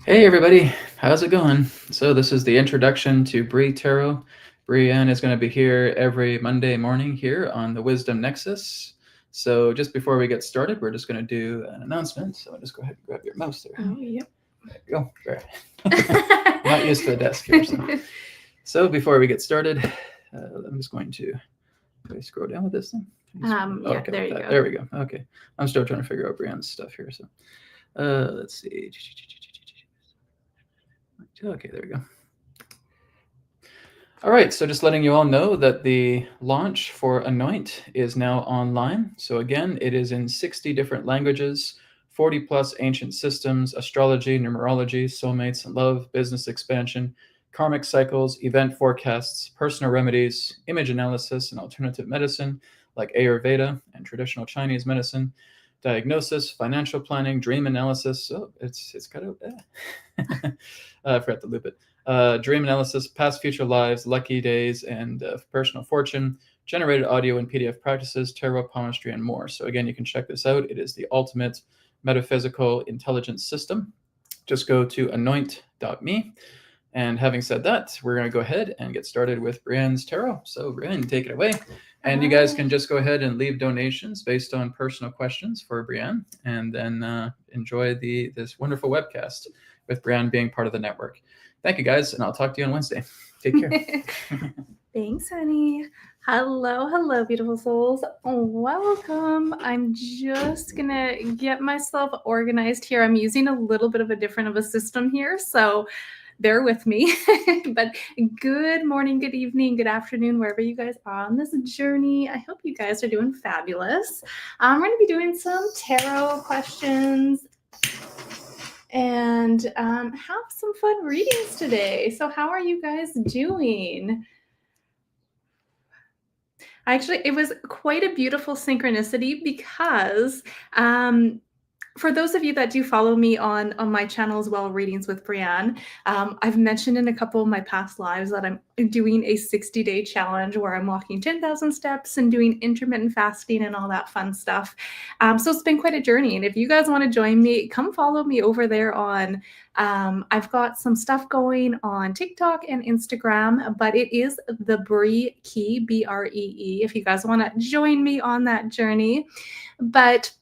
Hey everybody, how's it going? So this is the introduction to Bree Tarot. Brienne is going to be here every Monday morning here on the Wisdom Nexus. So just before we get started, we're just going to do an announcement. So I'll just go ahead and grab your mouse there. Oh, yep. There you go. Great. Not used to the desk here. So before we get started, I'm just going to scroll down with this thing. Okay, there you go. There we go. Okay. I'm still trying to figure out Brienne's stuff here. So let's see. Okay, there we go. All right, so just letting you all know that the launch for Anoint is now online. So again, it is in 60 different languages, 40 plus ancient systems, astrology, numerology, soulmates and love, business expansion, karmic cycles, event forecasts, personal remedies, image analysis, and alternative medicine like Ayurveda and traditional Chinese medicine, diagnosis, financial planning, dream analysis. Oh, it's cut out. I forgot to loop it. Dream analysis, past future lives, lucky days, and personal fortune, generated audio and PDF practices, tarot, palmistry, and more. So again, you can check this out. It is the ultimate metaphysical intelligence system. Just go to anoint.me. And having said that, we're going to go ahead and get started with Brienne's tarot. So Brienne, take it away. And you guys can just go ahead and leave donations based on personal questions for Brienne, and then enjoy this wonderful webcast with Brienne being part of the network. Thank you, guys, and I'll talk to you on Wednesday. Take care. Thanks, honey. Hello, beautiful souls. Welcome. I'm just gonna get myself organized here. I'm using a little bit of a different of a system here, so bear with me. But good morning, good evening, good afternoon, wherever you guys are on this journey. I hope you guys are doing fabulous. I'm going to be doing some tarot questions and have some fun readings today. So how are you guys doing? Actually, it was quite a beautiful synchronicity because for those of you that do follow me on my channel as well, Readings with Brienne, I've mentioned in a couple of my past lives that I'm doing a 60-day challenge where I'm walking 10,000 steps and doing intermittent fasting and all that fun stuff. So it's been quite a journey. And if you guys want to join me, come follow me over there on I've got some stuff going on TikTok and Instagram, but it is the Bree Key, Bree, if you guys want to join me on that journey. But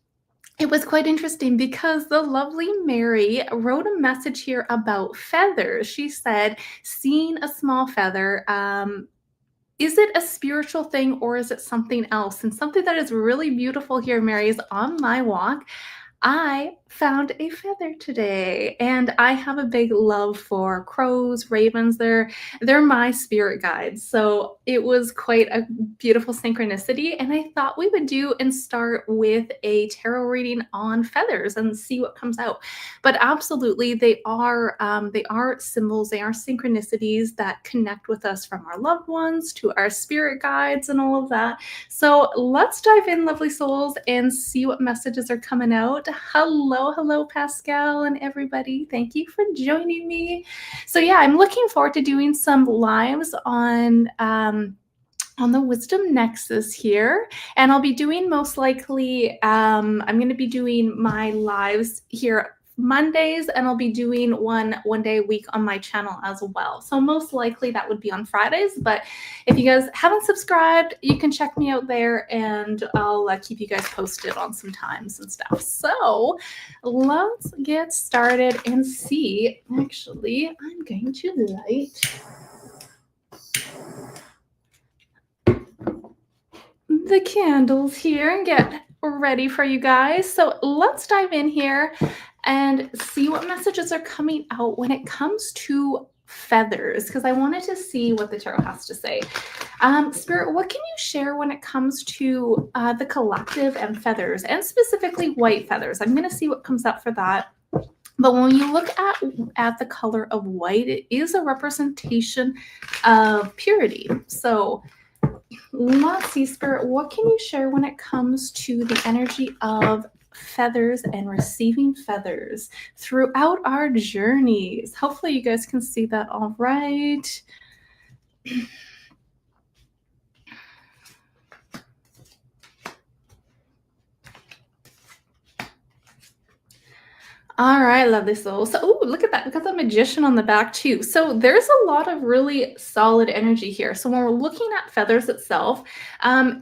it was quite interesting because the lovely Mary wrote a message here about feathers. She said, seeing a small feather, is it a spiritual thing or is it something else? And something that is really beautiful here, Mary, is on my walk, I found a feather today, and I have a big love for crows, ravens. They're my spirit guides. So it was quite a beautiful synchronicity, and I thought we would do and start with a tarot reading on feathers and see what comes out. But absolutely, they are symbols, they are synchronicities that connect with us from our loved ones to our spirit guides and all of that. So let's dive in, lovely souls, and see what messages are coming out. Hello, Pascal and everybody. Thank you for joining me. So yeah, I'm looking forward to doing some lives on the Wisdom Nexus here, and I'll be doing most likely, I'm going to be doing my lives here Mondays, and I'll be doing one day a week on my channel as well. So most likely that would be on Fridays, but if you guys haven't subscribed, you can check me out there, and I'll keep you guys posted on some times and stuff. So let's get started and see. Actually, I'm going to light the candles here and get ready for you guys. So let's dive in here and see what messages are coming out when it comes to feathers, because I wanted to see what the tarot has to say. Spirit, what can you share when it comes to the collective and feathers, and specifically white feathers? I'm going to see what comes up for that. But when you look at the color of white, it is a representation of purity. So let's see, Spirit, what can you share when it comes to the energy of feathers and receiving feathers throughout our journeys? Hopefully you guys can see that all right. All right, lovely soul. So, ooh, look at that. We got the magician on the back too. So there's a lot of really solid energy here. So when we're looking at feathers itself,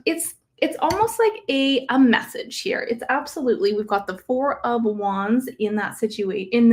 it's almost like a message here. It's absolutely, we've got the four of wands in that situation, in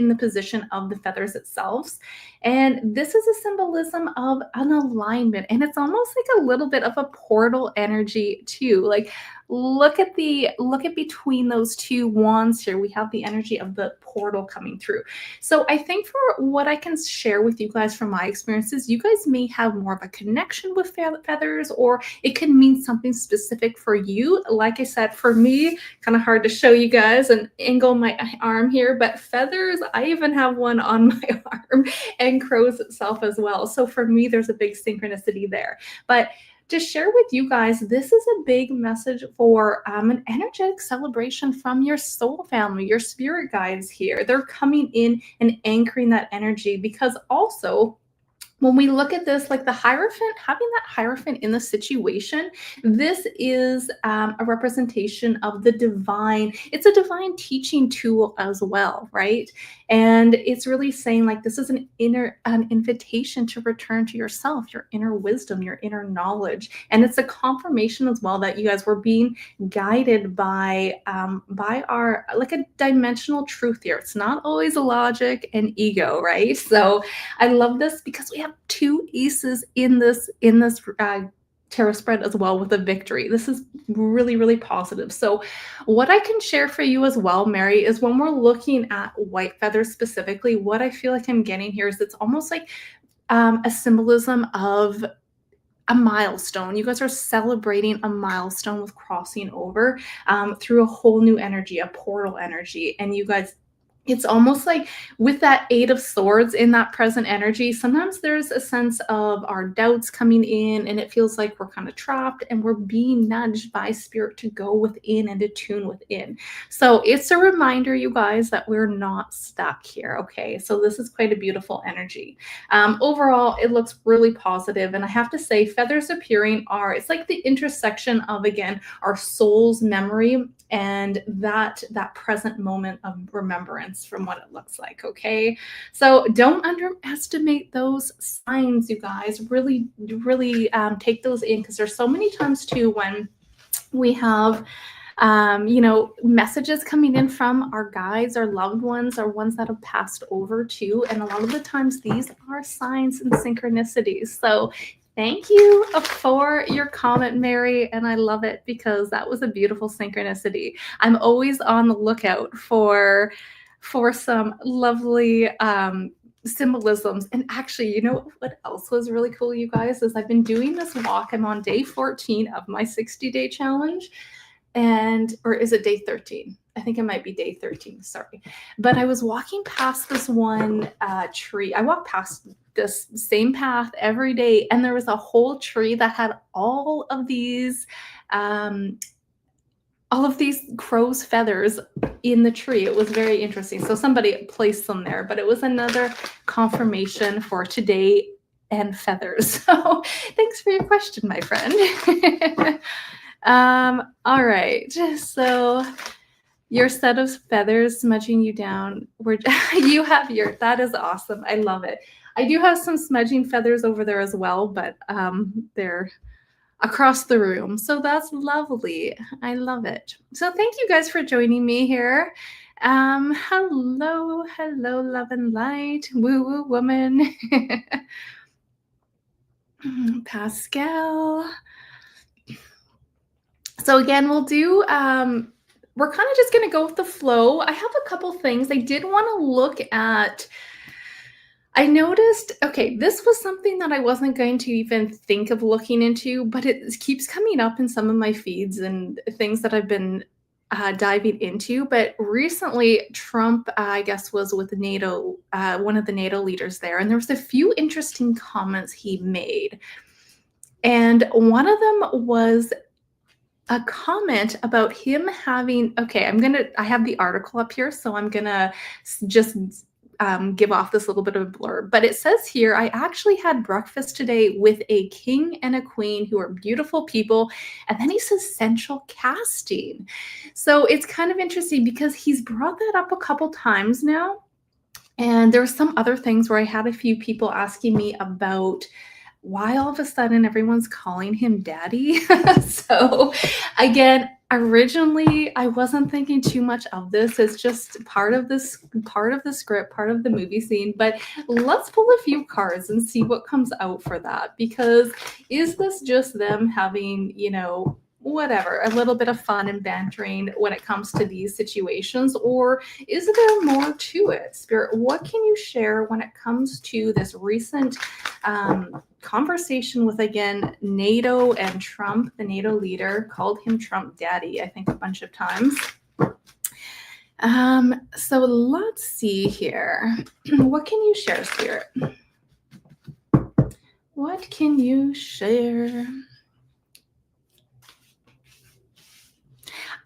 the position of the feathers itself. And this is a symbolism of an alignment. And it's almost like a little bit of a portal energy too. Like look at between those two wands here. We have the energy of the portal coming through. So I think for what I can share with you guys from my experiences, you guys may have more of a connection with feathers, or it can mean something specific for you. Like I said, for me, kind of hard to show you guys and angle my arm here, but feathers, I even have one on my arm, and crows itself as well. So for me, there's a big synchronicity there. But to share with you guys, this is a big message for an energetic celebration from your soul family, your spirit guides here. They're coming in and anchoring that energy, because also when we look at this, like the Hierophant, having that Hierophant in the situation, this is a representation of the divine. It's a divine teaching tool as well, right? And it's really saying like this is an invitation to return to yourself, your inner wisdom, your inner knowledge, and it's a confirmation as well that you guys were being guided by our like a dimensional truth here. It's not always logic and ego, right? So I love this because we have two aces in this tarot spread as well with a victory. This is really, really positive. So what I can share for you as well, Mary, is when we're looking at white feathers specifically, what I feel like I'm getting here is it's almost like a symbolism of a milestone. You guys are celebrating a milestone with crossing over through a whole new energy, a portal energy. And you guys, it's almost like with that Eight of Swords in that present energy, sometimes there's a sense of our doubts coming in, and it feels like we're kind of trapped and we're being nudged by spirit to go within and to tune within. So it's a reminder, you guys, that we're not stuck here. Okay. So this is quite a beautiful energy. Overall, it looks really positive. And I have to say, feathers appearing it's like the intersection of, again, our soul's memory and that present moment of remembrance from what it looks like. Okay, so don't underestimate those signs, you guys. Really, really take those in, because there's so many times too when we have messages coming in from our guides, our loved ones, or ones that have passed over too, and a lot of the times these are signs and synchronicities. So thank you for your comment, Mary, and I love it because that was a beautiful synchronicity. I'm always on the lookout for some lovely symbolisms. And actually, you know what else was really cool, you guys, is I've been doing this walk. I'm on day 14 of my 60-day challenge, or is it day 13? I think it might be day 13, sorry. But I was walking past this one tree. I walk past this same path every day, and there was a whole tree that had all of these crow's feathers in the tree. It was very interesting. So somebody placed them there, but it was another confirmation for today and feathers. So thanks for your question, my friend. All right. So your set of feathers smudging you down. You have that is awesome. I love it. I do have some smudging feathers over there as well, but they're across the room. So that's lovely. I love it. So thank you guys for joining me here. Hello, love and light, woo woo woman. Pascal. So again, we'll do, we're kind of just going to go with the flow. I have a couple things I did want to look at. I noticed, okay, this was something that I wasn't going to even think of looking into, but it keeps coming up in some of my feeds and things that I've been diving into. But recently, Trump, I guess, was with NATO, one of the NATO leaders there, and there was a few interesting comments he made. And one of them was a comment about him having, okay, I have the article up here, so I'm gonna just give off this little bit of a blurb. But it says here, I actually had breakfast today with a king and a queen who are beautiful people. And then he says central casting. So it's kind of interesting because he's brought that up a couple times now. And there were some other things where I had a few people asking me about why all of a sudden everyone's calling him daddy. So again, originally I wasn't thinking too much of this. It's just part of this, part of the script, part of the movie scene. But let's pull a few cards and see what comes out for that. Because is this just them having, whatever, a little bit of fun and bantering when it comes to these situations, or is there more to it? Spirit, what can you share when it comes to this recent conversation with, again, NATO and Trump? The NATO leader called him Trump daddy, I think, a bunch of times. So let's see here. What can you share, Spirit? What can you share?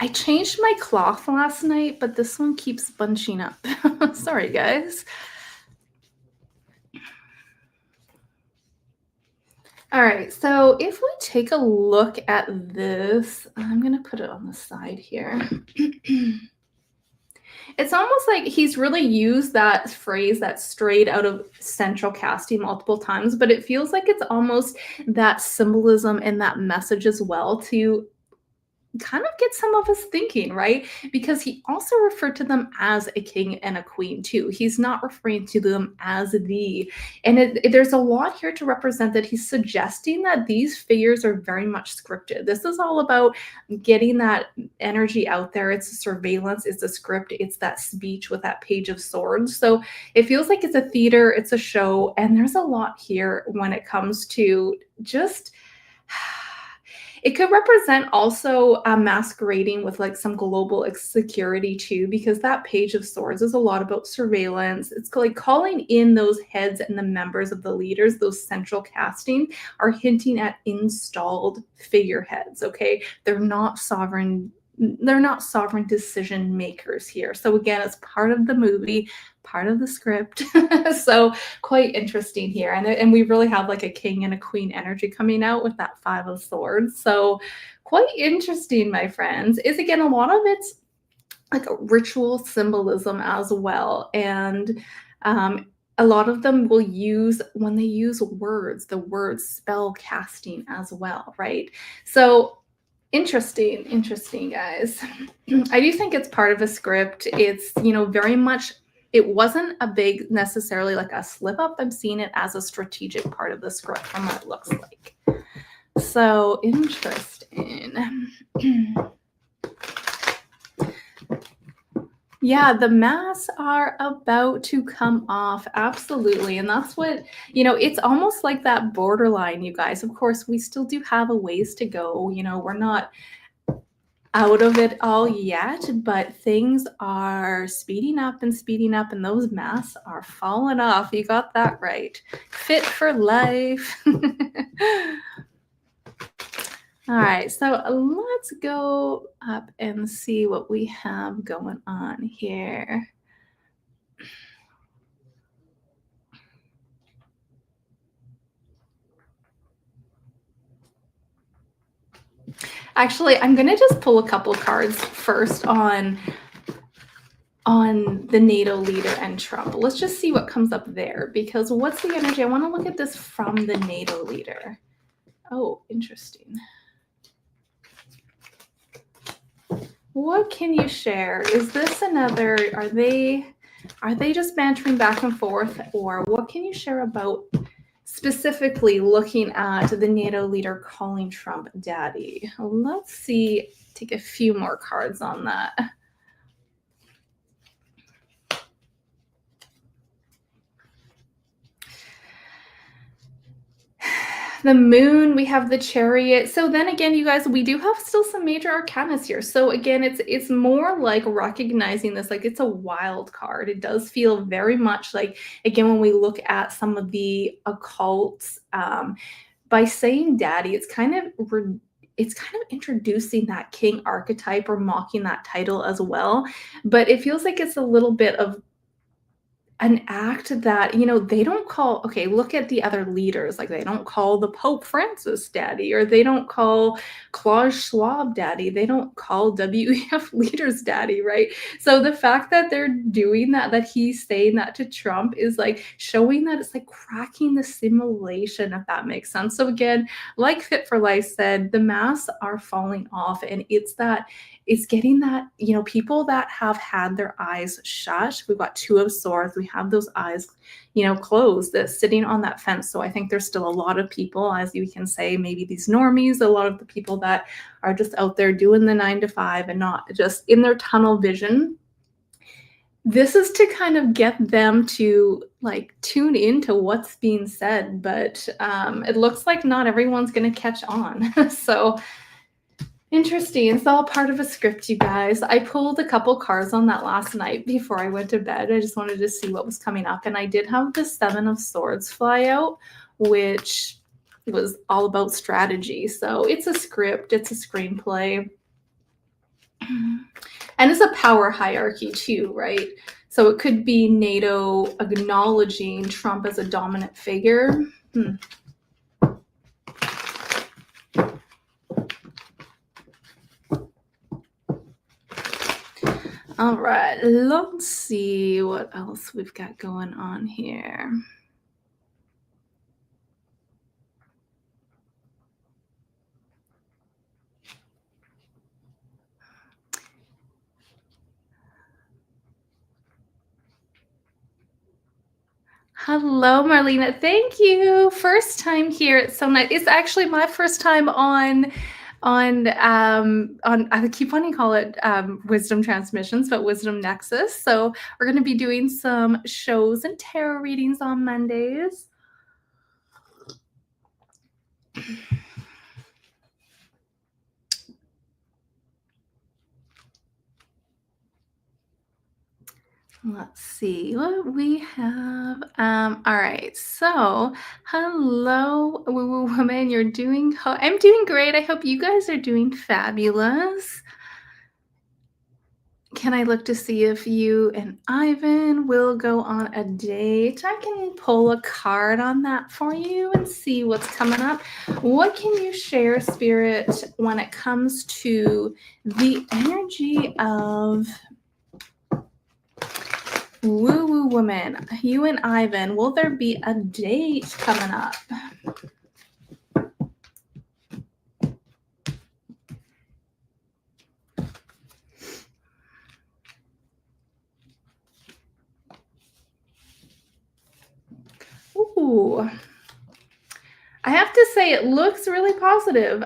I changed my cloth last night, but this one keeps bunching up. Sorry, guys. All right, so if we take a look at this, I'm going to put it on the side here. It's almost like he's really used that phrase that strayed out of central casting multiple times, but it feels like it's almost that symbolism and that message as well to kind of get some of us thinking, right? Because he also referred to them as a king and a queen too. He's not referring to them as the, and there's a lot here to represent that he's suggesting that these figures are very much scripted. This is all about getting that energy out there. It's a surveillance, it's a script, it's that speech with that page of swords. So it feels like it's a theater, it's a show, and there's a lot here when it comes to just it could represent also masquerading with like some global security too, because that page of swords is a lot about surveillance. It's like calling in those heads and the members of the leaders. Those central casting are hinting at installed figureheads. Okay, they're not sovereign decision makers here. So again, it's part of the movie, part of the script. So quite interesting here. And we really have like a king and a queen energy coming out with that 5 of swords. So quite interesting, my friends. Is again, a lot of it's like a ritual symbolism as well. And a lot of them will use, when they use words, the word spell casting as well, right? So interesting, guys. I do think it's part of a script. It's, very much, it wasn't a big, necessarily like a slip up. I'm seeing it as a strategic part of the script from what it looks like. So interesting. Yeah, the masks are about to come off. Absolutely. And that's what, it's almost like that borderline, you guys. Of course, we still do have a ways to go. We're not out of it all yet, but things are speeding up, and those masks are falling off. You got that right. Fit for life. All right, so let's go up and see what we have going on here. Actually, I'm going to just pull a couple cards first on the NATO leader and Trump. Let's just see what comes up there, because what's the energy? I want to look at this from the NATO leader. Oh, interesting. What can you share? Is this another, are they just bantering back and forth, or what can you share about specifically looking at the NATO leader calling Trump daddy? Let's see, take a few more cards on that. The moon, we have the chariot. So then again, you guys, we do have still some major arcanas here. So again, it's more like recognizing this, like it's a wild card. It does feel very much like, again, when we look at some of the occults, by saying daddy, it's kind of introducing that king archetype or mocking that title as well. But it feels like it's a little bit of an act that, you know, they don't call okay, look at the other leaders, like, they don't call the Pope Francis daddy, or they don't call Klaus Schwab daddy, they don't call WEF leaders daddy, right? So the fact that they're doing that, that he's saying that to Trump is, like, showing that it's, like, cracking the simulation, if that makes sense. So again, like Fit for Life said, the masks are falling off, and it's getting that, you know, people that have had their eyes shut. We've got Two of Swords. We have those eyes, you know, closed, that's sitting on that fence. So I think there's still a lot of people, as you can say, maybe these normies, a lot of the people that are just out there doing the 9 to 5 and not just in their tunnel vision. This is to kind of get them to like tune into what's being said, but it looks like not everyone's going to catch on. So interesting. It's all part of a script, you guys. I pulled a couple cards on that last night before I went to bed. I just wanted to see what was coming up. And I did have the Seven of Swords fly out, which was all about strategy. So it's a script, it's a screenplay. And it's a power hierarchy too, right? So it could be NATO acknowledging Trump as a dominant figure. All right, let's see what else we've got going on here. Hello, Marlena. Thank you. First time here. It's so nice. It's actually my first time on I keep wanting to call it Wisdom Transmissions, but Wisdom Nexus. So we're going to be doing some shows and tarot readings on Mondays. Let's see what we have. All right. So, hello, woo woo woman. You're doing. I'm doing great. I hope you guys are doing fabulous. Can I look to see if you and Ivan will go on a date? I can pull a card on that for you and see what's coming up. What can you share, Spirit, when it comes to the energy of woo woo woman? You and Ivan, will there be a date coming up? Ooh. I have to say it looks really positive.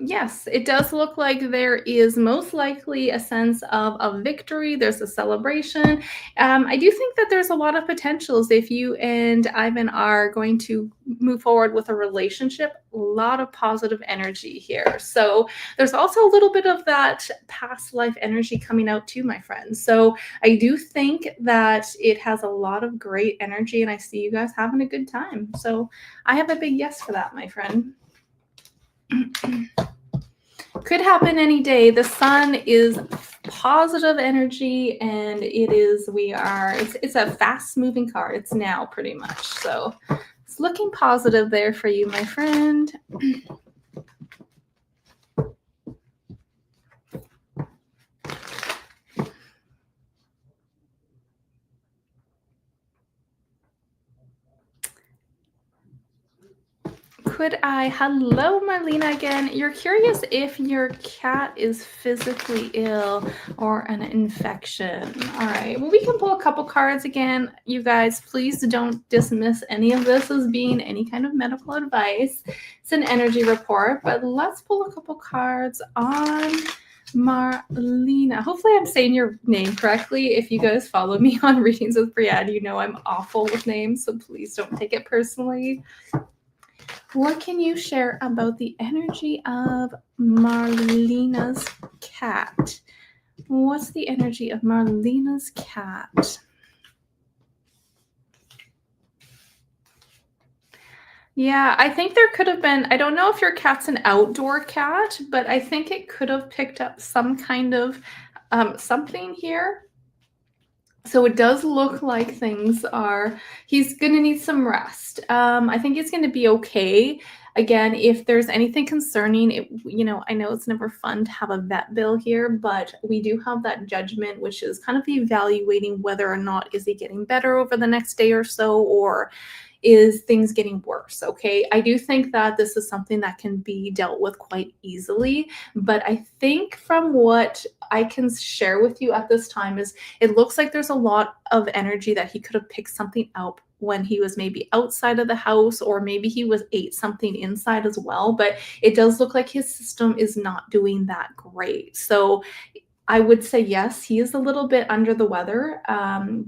Yes, it does look like there is most likely a sense of a victory. There's a celebration. I do think that there's a lot of potentials if you and Ivan are going to move forward with a relationship. A lot of positive energy here. So there's also a little bit of that past life energy coming out too, my friends. So I do think that it has a lot of great energy, and I see you guys having a good time. So I have a big yes for that, my friend. Could happen any day. The sun is positive energy, and it's a fast moving card. It's now pretty much. So it's looking positive there for you, my friend. Hello, Marlena again. You're curious if your cat is physically ill or an infection. All right, well, we can pull a couple cards again. You guys, please don't dismiss any of this as being any kind of medical advice. It's an energy report, but let's pull a couple cards on Marlena. Hopefully I'm saying your name correctly. If you guys follow me on Readings with Brianne, you know I'm awful with names, so please don't take it personally. What can you share about the energy of Marlena's cat? What's the energy of Marlena's cat? Yeah, I think there could have been, I don't know if your cat's an outdoor cat, but I think it could have picked up some kind of something here. So it does look like he's going to need some rest. I think it's going to be okay. Again, if there's anything concerning, I know it's never fun to have a vet bill here, but we do have that judgment, which is kind of evaluating whether or not is he getting better over the next day or so, or is things getting worse. Okay. I do think that this is something that can be dealt with quite easily, but I think from what I can share with you at this time is it looks like there's a lot of energy that he could have picked something up when he was maybe outside of the house, or maybe he was ate something inside as well, but it does look like his system is not doing that great. So I would say yes, he is a little bit under the weather.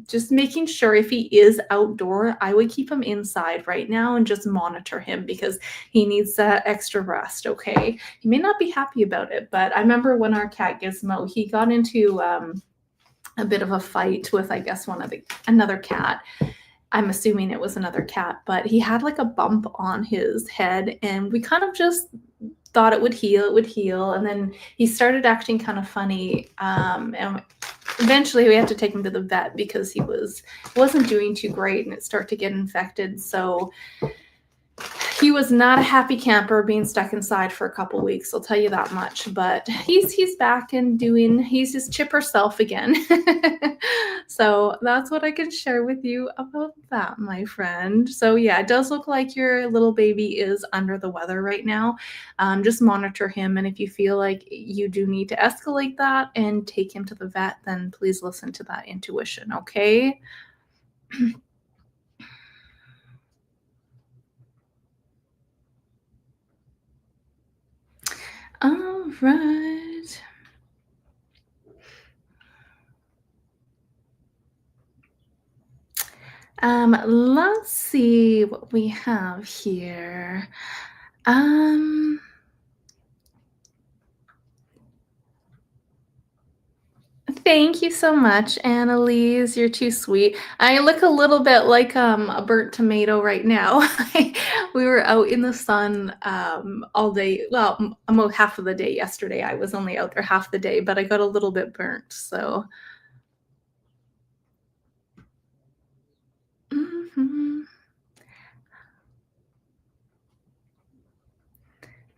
Just making sure if he is outdoor, I would keep him inside right now and just monitor him because he needs that extra rest. Okay, he may not be happy about it, but I remember when our cat Gizmo, he got into a bit of a fight with, I guess, another cat. I'm assuming it was another cat, but he had like a bump on his head, and we kind of just thought it would heal, and then he started acting kind of funny, and eventually we had to take him to the vet because he wasn't doing too great, and it started to get infected. So he was not a happy camper being stuck inside for a couple weeks, I'll tell you that much. But he's back and he's his chipper self again. So that's what I can share with you about that, my friend. So yeah, it does look like your little baby is under the weather right now. Just monitor him, and if you feel like you do need to escalate that and take him to the vet, then please listen to that intuition, okay? All right. Let's see what we have here. Um, Thank you so much, Annalise. You're too sweet. I look a little bit like a burnt tomato right now. We were out in the sun all day. Well, almost half of the day yesterday. I was only out there half the day, but I got a little bit burnt. So. Mhm.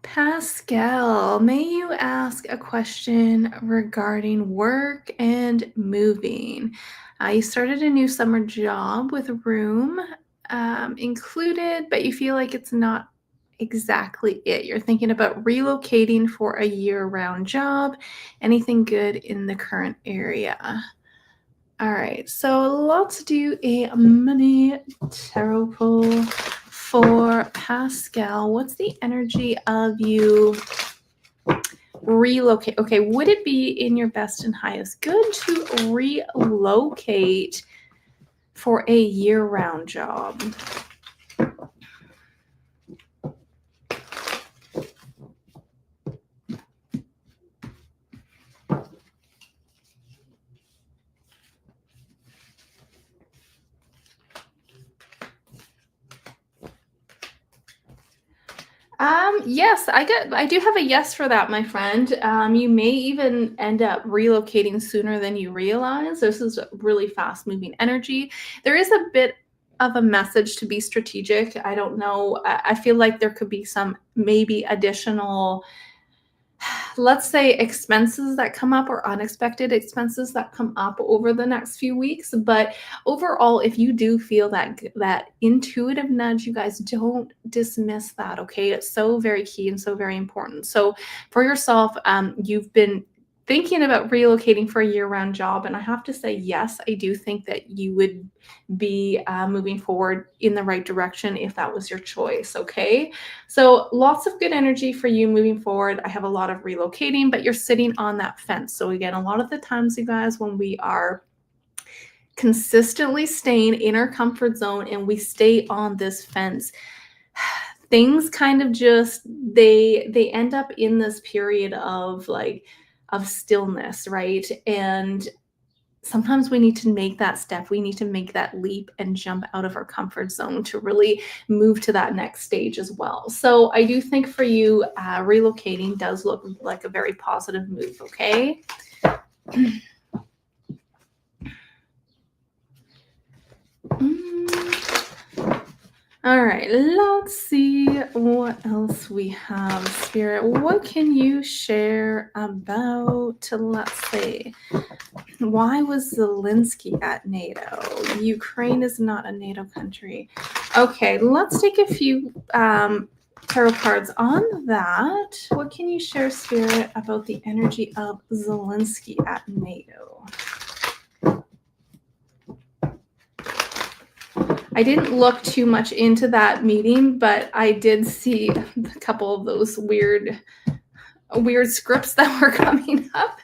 Pascal, may you ask a question regarding work and moving? You started a new summer job with a room included, but you feel like it's not exactly it. You're thinking about relocating for a year-round job. Anything good in the current area? All right, so let's do a mini tarot pull for Pascal. What's the energy of you relocate? Okay, would it be in your best and highest good to relocate for a year-round job? Yes, I do have a yes for that, my friend. You may even end up relocating sooner than you realize. This is a really fast moving energy. There is a bit of a message to be strategic. I don't know. I feel like there could be some maybe additional, let's say, expenses that come up, or unexpected expenses that come up over the next few weeks. But overall, if you do feel that intuitive nudge, you guys don't dismiss that. Okay, it's so very key and so very important. So for yourself, you've been thinking about relocating for a year-round job, and I have to say yes, I do think that you would be moving forward in the right direction if that was your choice. Okay, so lots of good energy for you moving forward. I have a lot of relocating, but you're sitting on that fence. So again, a lot of the times, you guys, when we are consistently staying in our comfort zone and we stay on this fence, things kind of just they end up in this period of stillness, right? And sometimes we need to make that step. We need to make that leap and jump out of our comfort zone to really move to that next stage as well. So I do think for you, relocating does look like a very positive move. Okay. All right, let's see what else we have. Spirit, what can you share about, let's see, why was Zelensky at NATO? Ukraine is not a NATO country. Okay, let's take a few tarot cards on that. What can you share, Spirit, about the energy of Zelensky at NATO? I didn't look too much into that meeting, but I did see a couple of those weird scripts that were coming up.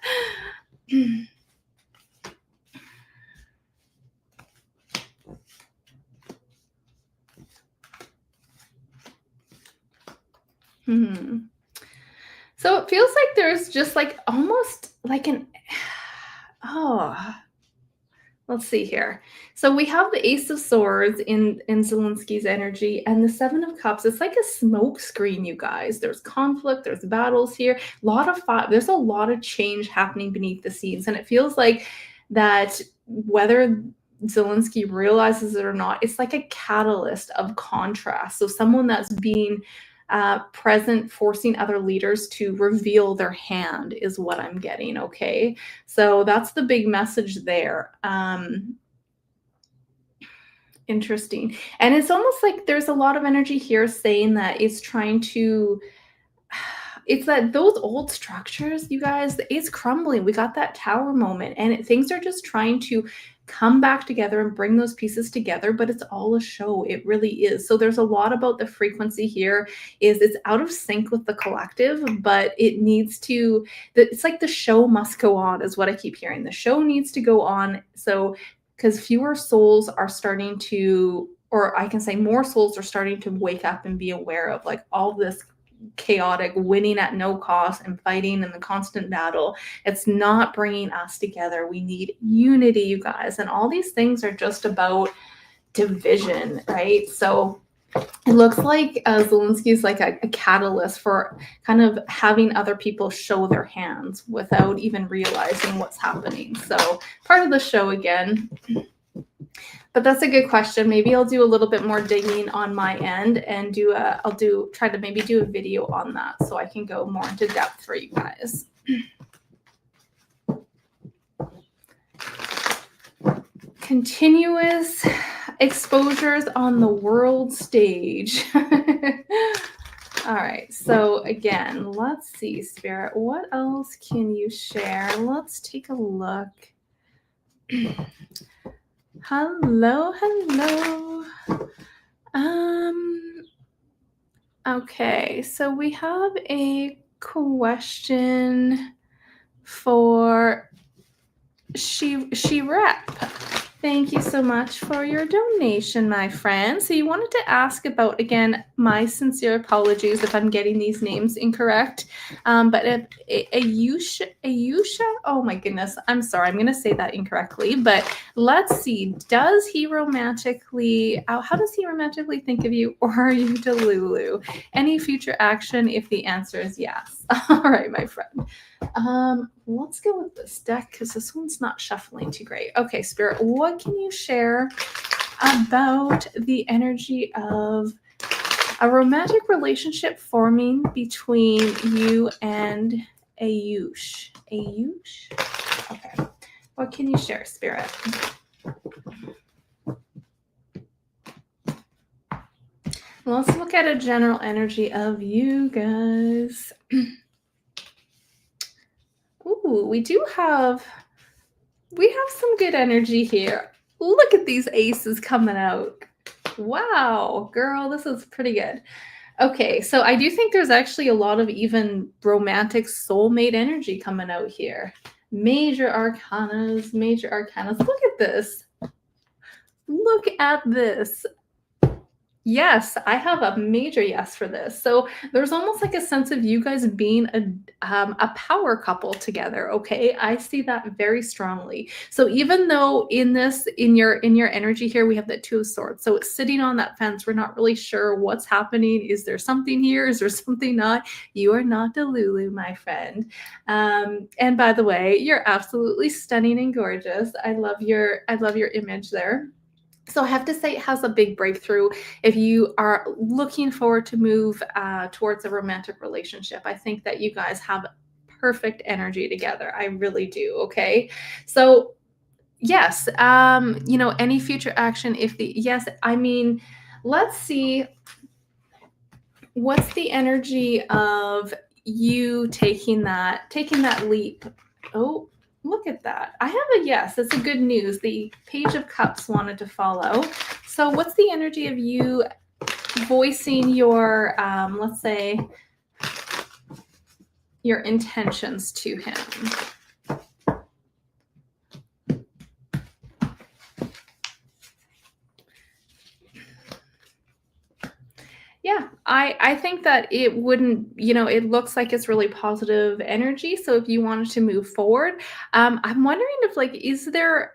So it feels like there's just like almost like let's see here. So we have the Ace of Swords in Zelensky's energy and the Seven of Cups. It's like a smoke screen, you guys. There's conflict, there's battles here, there's a lot of change happening beneath the scenes. And it feels like that whether Zelensky realizes it or not, it's like a catalyst of contrast. So someone that's being present, forcing other leaders to reveal their hand is what I'm getting. Okay, so that's the big message there. Interesting. And it's almost like there's a lot of energy here saying that it's trying to, it's that those old structures, you guys, it's crumbling. We got that tower moment and things are just trying to come back together and bring those pieces together, but it's all a show. It really is. So there's a lot about the frequency here is it's out of sync with the collective, but it needs to, it's like the show must go on is what I keep hearing. The show needs to go on. So because fewer souls are starting to, or I can say more souls are starting to wake up and be aware of like all this chaotic winning at no cost and fighting in the constant battle. It's not bringing us together. We need unity, you guys. And all these things are just about division, right? So it looks like Zelensky is like a catalyst for kind of having other people show their hands without even realizing what's happening. So part of the show again. But that's a good question. Maybe I'll do a little bit more digging on my end and try to maybe do a video on that so I can go more into depth for you guys. Continuous exposures on the world stage. All right, so again, let's see, Spirit, what else can you share? Let's take a look. Hello. Okay, so we have a question for she rep. Thank you so much for your donation, my friend. So you wanted to ask about, again, my sincere apologies if I'm getting these names incorrect. But Ayusha, oh my goodness, I'm sorry, I'm going to say that incorrectly. But let's see, how does he romantically think of you, or are you Delulu? Any future action if the answer is yes? All right, my friend. Let's go with this deck because this one's not shuffling too great. Okay, Spirit, what can you share about the energy of a romantic relationship forming between you and Ayush? Okay. What can you share, Spirit? Let's look at a general energy of you guys. Ooh, we have some good energy here. Look at these aces coming out. Wow, girl, this is pretty good. Okay, so I do think there's actually a lot of even romantic soulmate energy coming out here. Major arcanas. Look at this. Look at this. Yes, I have a major yes for this. So there's almost like a sense of you guys being a power couple together. Okay, I see that very strongly. So even though in your energy here we have that Two of Swords, so it's sitting on that fence. We're not really sure what's happening. Is there something here? Is there something not? You are not Delulu, my friend. And by the way, you're absolutely stunning and gorgeous. I love your image there. So I have to say it has a big breakthrough if you are looking forward to move towards a romantic relationship. I think that you guys have perfect energy together. I really do. Okay. So yes, any future action if the yes, I mean, let's see what's the energy of you taking that leap. Oh, look at that. I have a yes. That's a good news. The Page of Cups wanted to follow. So what's the energy of you voicing your let's say your intentions to him? Yeah, I think that it wouldn't, it looks like it's really positive energy. So if you wanted to move forward, I'm wondering if like, is there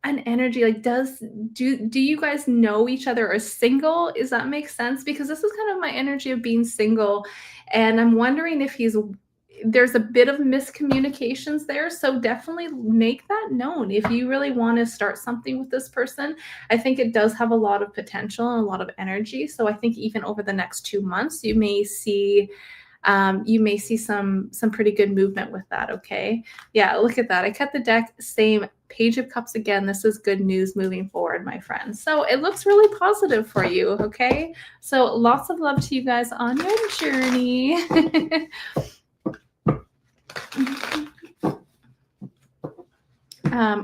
an energy like do you guys know each other as single? Does that make sense? Because this is kind of my energy of being single, and I'm wondering if there's a bit of miscommunications there. So definitely make that known if you really want to start something with this person. I think it does have a lot of potential and a lot of energy. So I think even over the next 2 months, you may see some pretty good movement with that. Okay. Yeah, look at that. I cut the deck, same Page of Cups again. This is good news moving forward, my friends. So it looks really positive for you. Okay. So lots of love to you guys on your journey.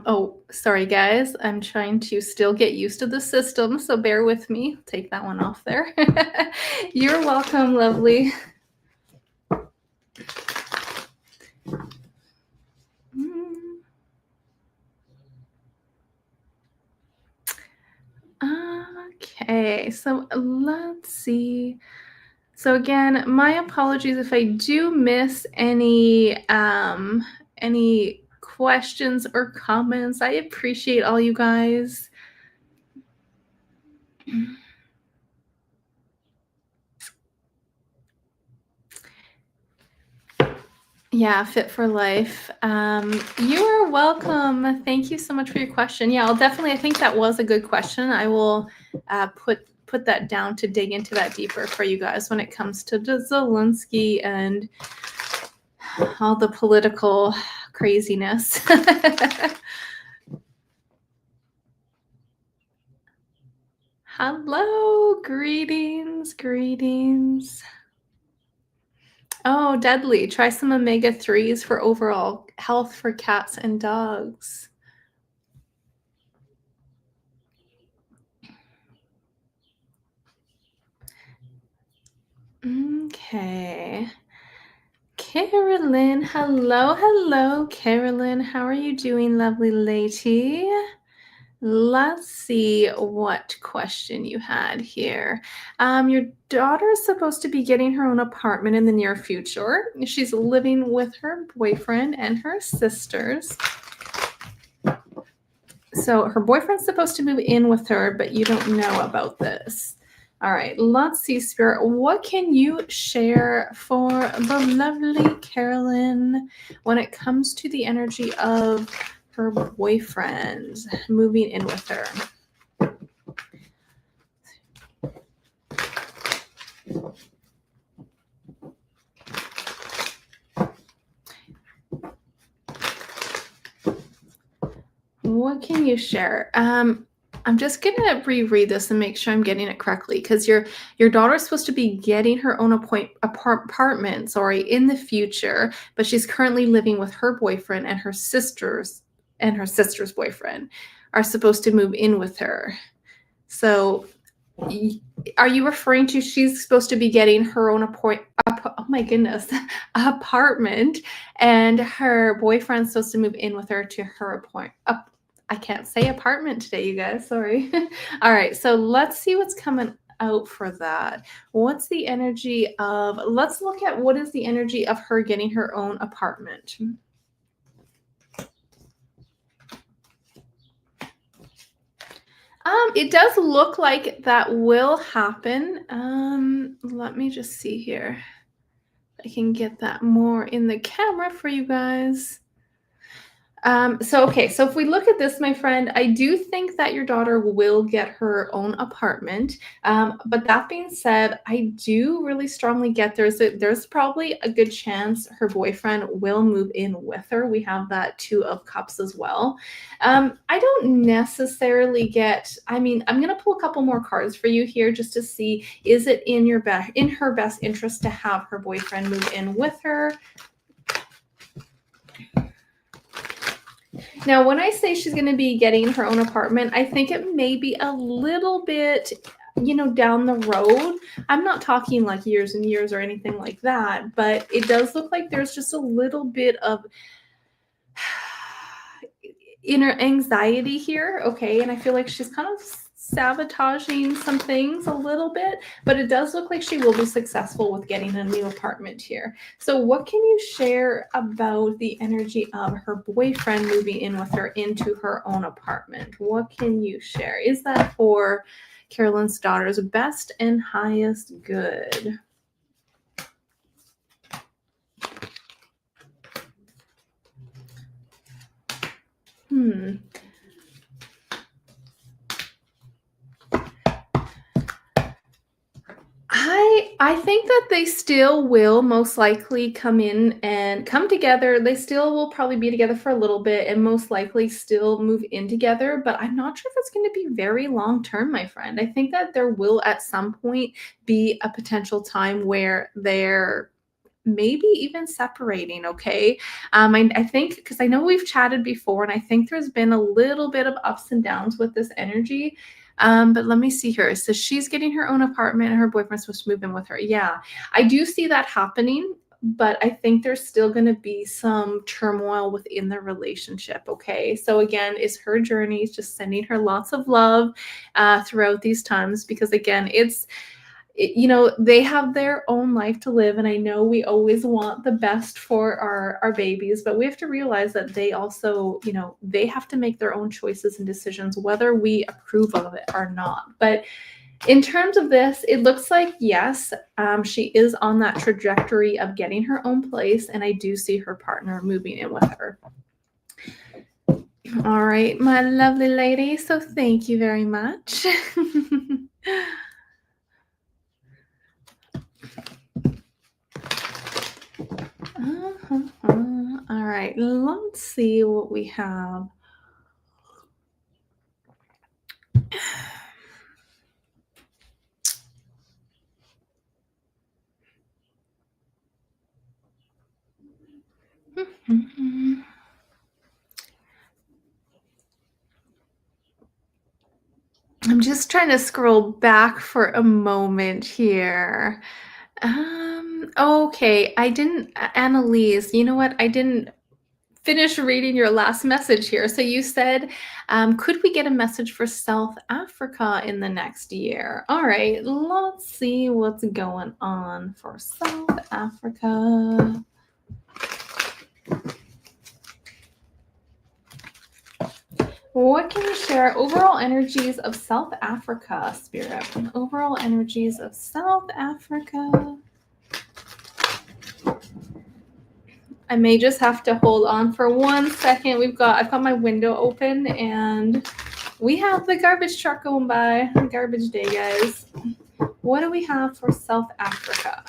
Oh, sorry guys. I'm trying to still get used to the system, so bear with me. Take that one off there. You're welcome, lovely. Okay, so let's see. So again, my apologies if I do miss any questions or comments. I appreciate all you guys. Yeah, fit for life. You are welcome. Thank you so much for your question. Yeah, I think that was a good question. I will put that down to dig into that deeper for you guys when it comes to Zelensky and all the political craziness. Hello, greetings. Oh, deadly. Try some omega-3s for overall health for cats and dogs. Okay. Carolyn, hello, Carolyn. How are you doing, lovely lady? Let's see what question you had here. Your daughter is supposed to be getting her own apartment in the near future. She's living with her boyfriend and her sisters. So her boyfriend's supposed to move in with her, but you don't know about this. All right, let's see, Spirit. What can you share for the lovely Carolyn when it comes to the energy of her boyfriend moving in with her? What can you share? I'm just gonna reread this and make sure I'm getting it correctly, because your daughter's supposed to be getting her own apartment, sorry, in the future, but she's currently living with her boyfriend, and her sister's boyfriend are supposed to move in with her. So are you referring to she's supposed to be getting her own oh my goodness, apartment, and her boyfriend's supposed to move in with her to her I can't say apartment today, you guys. Sorry. All right. So let's see what's coming out for that. What's the energy of, let's look at what is the energy of her getting her own apartment. It does look like that will happen. Let me just see here. I can get that more in the camera for you guys. So if we look at this, my friend, I do think that your daughter will get her own apartment. But that being said, I do really strongly get there's probably a good chance her boyfriend will move in with her. We have that Two of Cups as well. I don't necessarily get. I mean, I'm gonna pull a couple more cards for you here just to see is it in her best interest to have her boyfriend move in with her. Now, when I say she's going to be getting her own apartment, I think it may be a little bit, down the road. I'm not talking like years and years or anything like that, but it does look like there's just a little bit of inner anxiety here. Okay. And I feel like she's kind of sabotaging some things a little bit, but it does look like she will be successful with getting a new apartment here. So what can you share about the energy of her boyfriend moving in with her into her own apartment? What can you share? Is that for Carolyn's daughter's best and highest good? I think that they still will most likely come in and come together. They still will probably be together for a little bit and most likely still move in together, but I'm not sure if it's going to be very long term, my friend. I think that there will at some point be a potential time where they're maybe even separating. Okay. I think because I know we've chatted before and I think there's been a little bit of ups and downs with this energy. But let me see here. So she's getting her own apartment and her boyfriend's supposed to move in with her. Yeah, I do see that happening, but I think there's still going to be some turmoil within the relationship. Okay. So again, it's her journey. It's just sending her lots of love throughout these times because again, they have their own life to live, and I know we always want the best for our babies, but we have to realize that they also, they have to make their own choices and decisions whether we approve of it or not. But in terms of this, it looks like yes, she is on that trajectory of getting her own place, and I do see her partner moving in with her. All right, my lovely lady, so thank you very much. All right, let's see what we have. I'm just trying to scroll back for a moment here. Okay, Annalise, you know what? I didn't finish reading your last message here. So you said, could we get a message for South Africa in the next year? All right, let's see what's going on for South Africa. What can you share? Overall energies of South Africa, Spirit. Overall energies of South Africa. I may just have to hold on for 1 second. I've got my window open and we have the garbage truck going by. Garbage day, guys. What do we have for South Africa?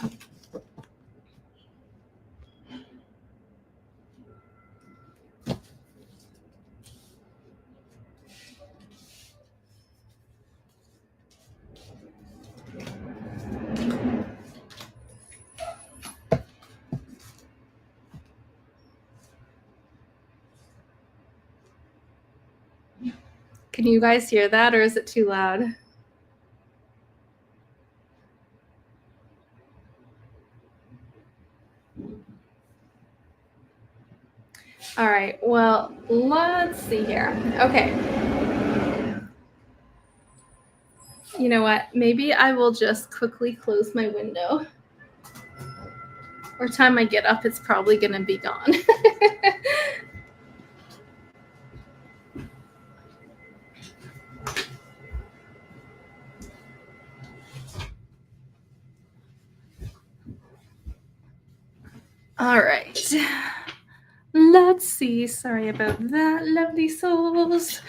Can you guys hear that or is it too loud? All right, well, let's see here. Okay. You know what? Maybe I will just quickly close my window. By the time I get up, it's probably going to be gone. All right. Let's see. Sorry about that, lovely souls.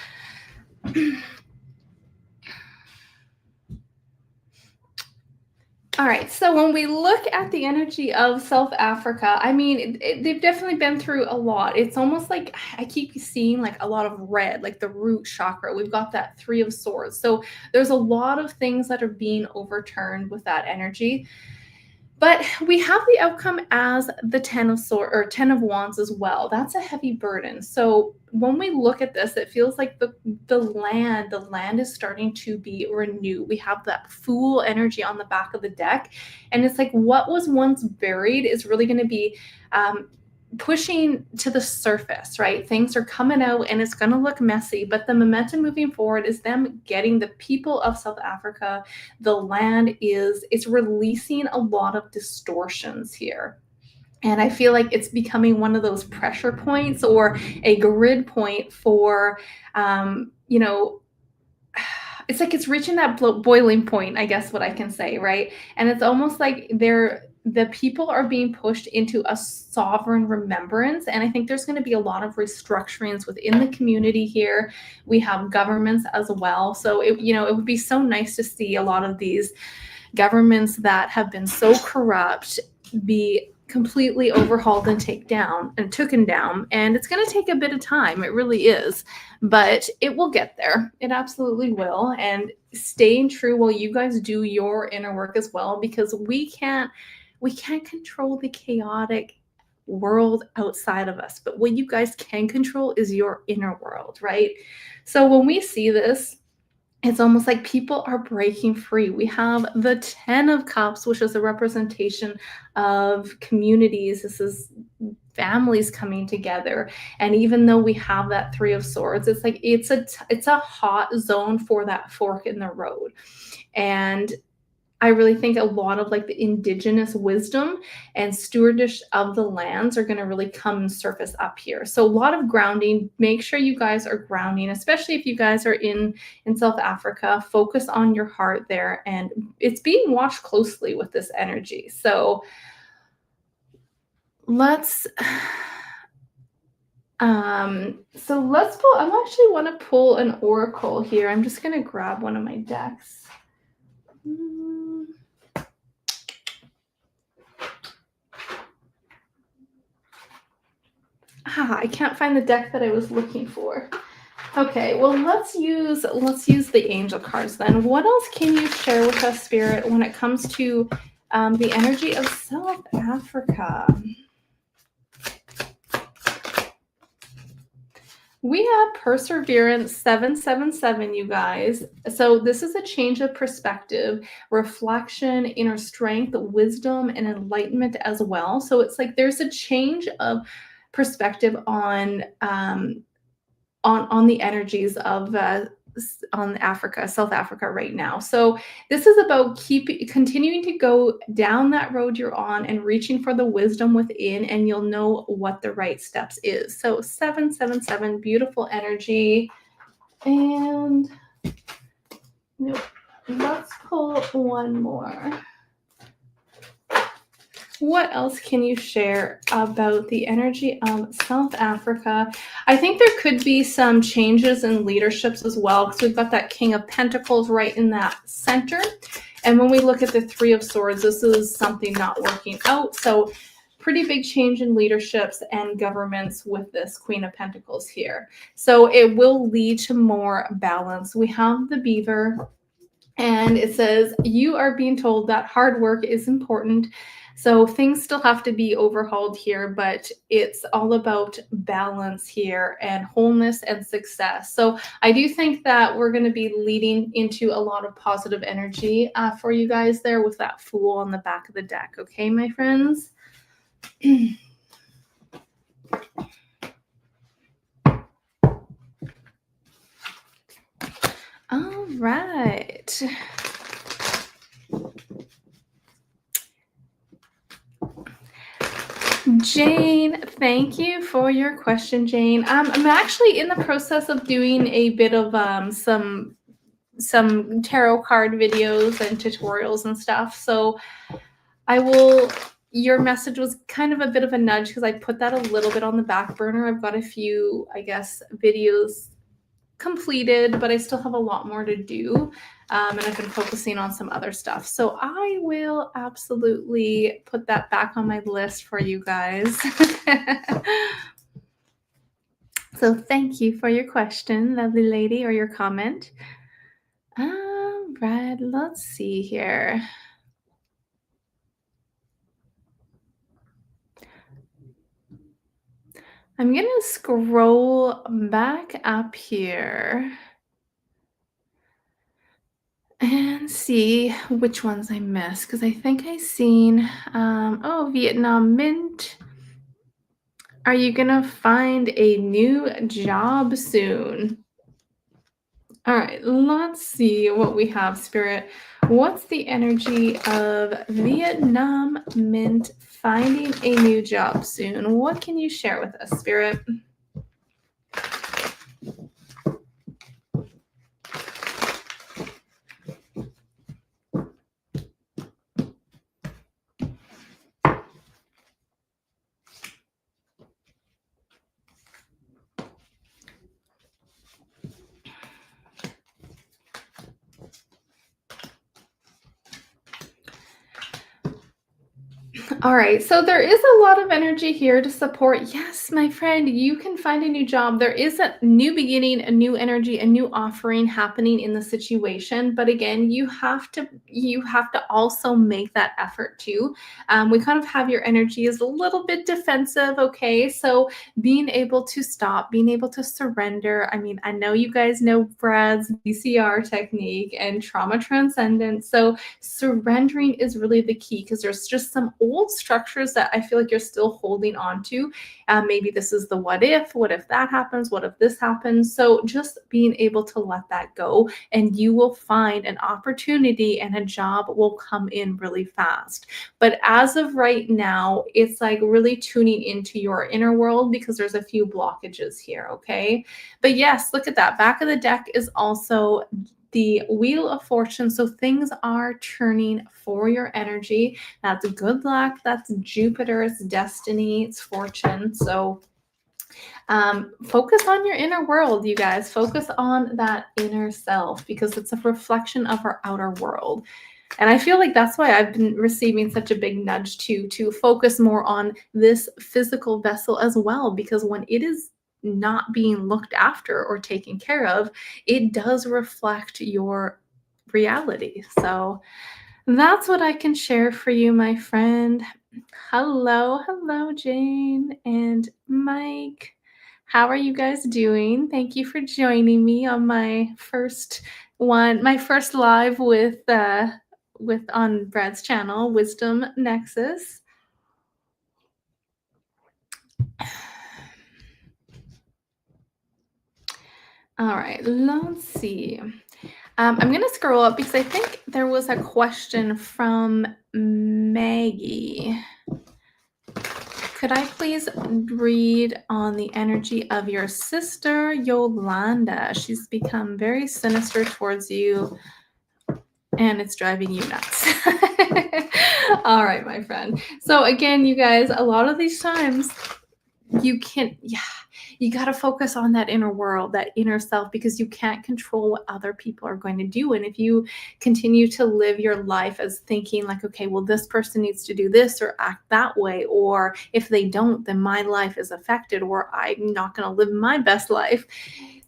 All right, so when we look at the energy of South Africa, I mean, they've definitely been through a lot. It's almost like I keep seeing like a lot of red, like the root chakra. We've got that Three of Swords. So there's a lot of things that are being overturned with that energy. But we have the outcome as the 10 of Swords or 10 of Wands as well. That's a heavy burden. So when we look at this, it feels like the land is starting to be renewed. We have that Fool energy on the back of the deck. And it's like what was once buried is really going to be pushing to the surface, right? Things are coming out and it's going to look messy, but the momentum moving forward is them getting the people of South Africa. The land it's releasing a lot of distortions here. And I feel like it's becoming one of those pressure points or a grid point for, it's like it's reaching that boiling point, I guess what I can say, right? And it's almost like the people are being pushed into a sovereign remembrance. And I think there's going to be a lot of restructurings within the community here. We have governments as well. So it would be so nice to see a lot of these governments that have been so corrupt be completely overhauled and taken down. And it's going to take a bit of time. It really is, but it will get there. It absolutely will. And staying true while you guys do your inner work as well, because we can't control the chaotic world outside of us, but what you guys can control is your inner world, right? So when we see this, it's almost like people are breaking free. We have the 10 of Cups, which is a representation of communities. This is families coming together. And even though we have that Three of Swords, it's like it's a hot zone for that fork in the road. And I really think a lot of like the indigenous wisdom and stewardship of the lands are going to really come and surface up here. So a lot of grounding. Make sure you guys are grounding, especially if you guys are in South Africa. Focus on your heart there, and it's being watched closely with this energy. So let's pull. I actually want to pull an oracle here. I'm just going to grab one of my decks. I can't find the deck that I was looking for. Okay, well, let's use the angel cards then. What else can you share with us, Spirit, when it comes to the energy of South Africa? We have Perseverance 777, you guys. So this is a change of perspective, reflection, inner strength, wisdom, and enlightenment as well. So it's like there's a change of perspective on the energies of South Africa right now. So this is about continuing to go down that road you're on and reaching for the wisdom within, and you'll know what the right steps is. So 777, beautiful energy. And let's pull one more. What else can you share about the energy of South Africa? I think there could be some changes in leaderships as well, because we've got that King of Pentacles right in that center. And when we look at the Three of Swords, this is something not working out. So pretty big change in leaderships and governments with this Queen of Pentacles here. So it will lead to more balance. We have the beaver, and it says, you are being told that hard work is important. So things still have to be overhauled here, but it's all about balance here and wholeness and success. So I do think that we're going to be leading into a lot of positive energy for you guys there with that Fool on the back of the deck. Okay, my friends? All right. Jane, thank you for your question, Jane. I'm actually in the process of doing a bit of some tarot card videos and tutorials and stuff. So I will your message was kind of a bit of a nudge because I put that a little bit on the back burner. I've got a few, I guess, videos completed, but I still have a lot more to do. And I've been focusing on some other stuff. So I will absolutely put that back on my list for you guys. So thank you for your question, lovely lady, or your comment. Right, let's see here. I'm going to scroll back up here and see which ones I missed, because I think I seen, oh, Vietnam Mint. Are you going to find a new job soon? All right, let's see what we have, Spirit. What's the energy of Vietnam Mint finding a new job soon? What can you share with us, Spirit? All right, so there is a lot of energy here to support. Yes, my friend, you can find a new job. There is a new beginning, a new energy, a new offering happening in the situation. But again, you have to also make that effort too. We kind of have your energy is a little bit defensive. Okay, so being able to stop, being able to surrender. I mean, I know you guys know Brad's BCR technique and trauma transcendence. So surrendering is really the key because there's just some old structures that I feel like you're still holding on to. Maybe this is the what if that happens, what if this happens. So just being able to let that go, and you will find an opportunity and a job will come in really fast. But as of right now, it's like really tuning into your inner world because there's a few blockages here. Okay. But yes, look at that. Back of the deck is also the Wheel of Fortune. So things are turning for your energy. That's good luck. That's Jupiter. It's destiny. It's fortune. So focus on your inner world, you guys. Focus on that inner self because it's a reflection of our outer world. And I feel like that's why I've been receiving such a big nudge to focus more on this physical vessel as well, because when it is not being looked after or taken care of, it does reflect your reality. So that's what I can share for you, my friend. Hello, Jane and Mike. How are you guys doing? Thank you for joining me on my first live with on Brad's channel, Wisdom Nexus. All right, let's see. I'm going to scroll up because I think there was a question from Maggie. Could I please read on the energy of your sister, Yolanda? She's become very sinister towards you, and it's driving you nuts. All right, my friend. So again, you guys, a lot of these times you got to focus on that inner world, that inner self, because you can't control what other people are going to do. And if you continue to live your life as thinking like, okay, well, this person needs to do this or act that way, or if they don't, then my life is affected, or I'm not going to live my best life,